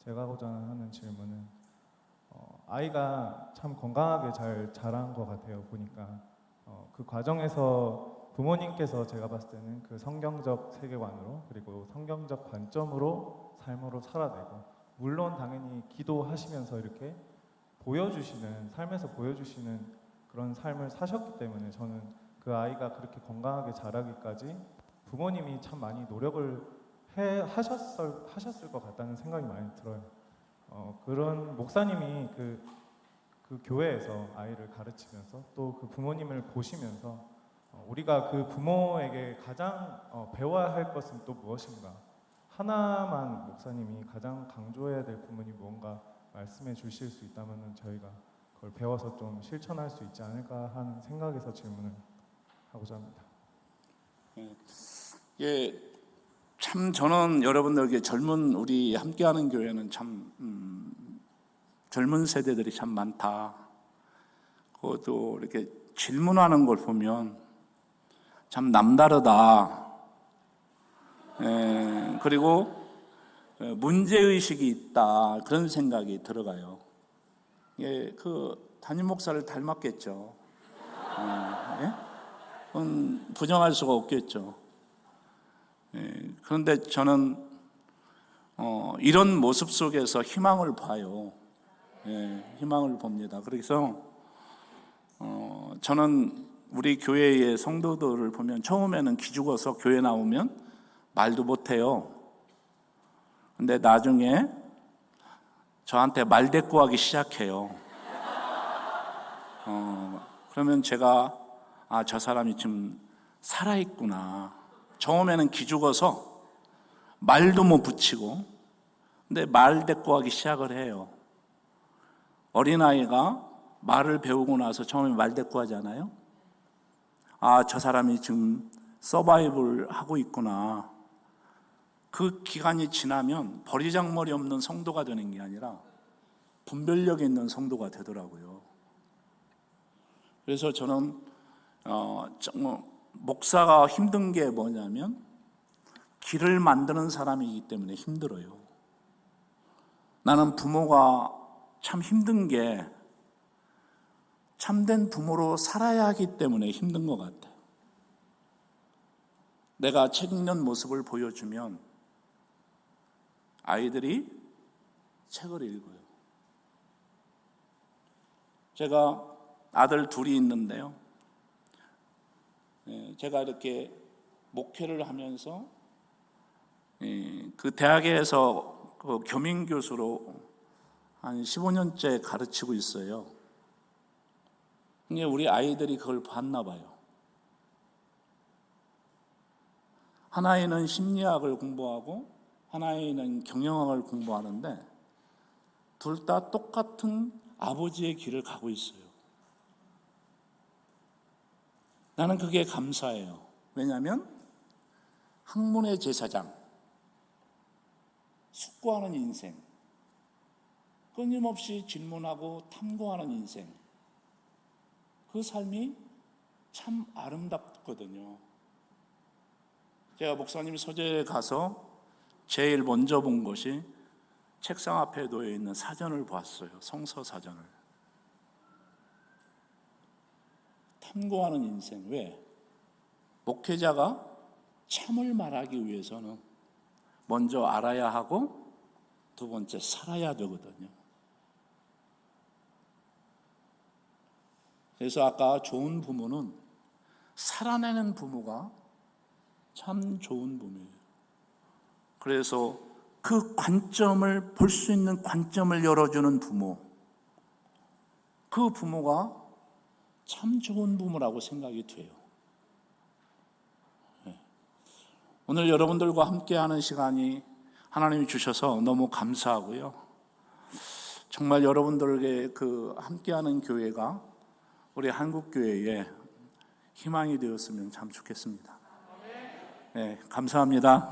제가 하고자 하는 질문은 아이가 참 건강하게 잘 자란 것 같아요. 보니까 그 과정에서 부모님께서 제가 봤을 때는 그 성경적 세계관으로 그리고 성경적 관점으로 삶으로 살아내고, 물론 당연히 기도하시면서 이렇게 삶에서 보여주시는 그런 삶을 사셨기 때문에 저는 그 아이가 그렇게 건강하게 자라기까지 부모님이 참 많이 노력을 하셨을 것 같다는 생각이 많이 들어요. 그런 목사님이 그 교회에서 아이를 가르치면서 또 그 부모님을 보시면서 우리가 그 부모에게 가장 배워야 할 것은 또 무엇인가, 하나만 목사님이 가장 강조해야 될 부분이 무언가 말씀해 주실 수 있다면 저희가 그걸 배워서 좀 실천할 수 있지 않을까 하는 생각에서 질문을 하고자 합니다. 참 저는 여러분들에게 우리 함께하는 교회는 참 젊은 세대들이 참 많다. 그것도 이렇게 질문하는 걸 보면 참 남다르다. 그리고 문제의식이 있다. 그런 생각이 들어가요. 그 담임 목사를 닮았겠죠. 부정할 수가 없겠죠. 그런데 저는 이런 모습 속에서 희망을 봐요. 희망을 봅니다. 그래서 저는 우리 교회의 성도들을 보면 처음에는 기죽어서 교회 나오면 말도 못해요. 근데 나중에 저한테 말대꾸하기 시작해요. 그러면 제가 저 사람이 지금 살아있구나. 처음에는 기죽어서 말도 못 붙이고 근데 말대꾸하기 시작을 해요. 어린아이가 말을 배우고 나서 처음에 말대꾸하잖아요. 저 사람이 지금 서바이벌 하고 있구나. 그 기간이 지나면 버리장머리 없는 성도가 되는 게 아니라 분별력 있는 성도가 되더라고요. 그래서 저는 목사가 힘든 게 뭐냐면 길을 만드는 사람이기 때문에 힘들어요. 나는 부모가 참 힘든 게 참된 부모로 살아야 하기 때문에 힘든 것 같아요. 내가 책 읽는 모습을 보여주면 아이들이 책을 읽어요. 제가 아들 둘이 있는데요. 제가 이렇게 목회를 하면서 그 대학에서 그 교민교수로 한 15년째 가르치고 있어요. 근데 우리 아이들이 그걸 봤나 봐요. 하나이는 심리학을 공부하고 하나이는 경영학을 공부하는데 둘 다 똑같은 아버지의 길을 가고 있어요. 나는 그게 감사해요. 왜냐하면 학문의 제사장, 숙고하는 인생, 끊임없이 질문하고 탐구하는 인생, 그 삶이 참 아름답거든요. 제가 목사님 서재에 가서 제일 먼저 본 것이 책상 앞에 놓여 있는 사전을 봤어요. 성서 사전을. 탐구하는 인생. 왜? 목회자가 참을 말하기 위해서는 먼저 알아야 하고 두 번째 살아야 되거든요. 그래서 아까 좋은 부모는 살아내는 부모가 참 좋은 부모예요. 그래서 그 관점을 볼 수 있는 관점을 열어주는 부모, 그 부모가 참 좋은 부모라고 생각이 돼요. 오늘 여러분들과 함께하는 시간이 하나님이 주셔서 너무 감사하고요. 정말 여러분들에게 그 함께하는 교회가 우리 한국교회의 희망이 되었으면 참 좋겠습니다. 감사합니다.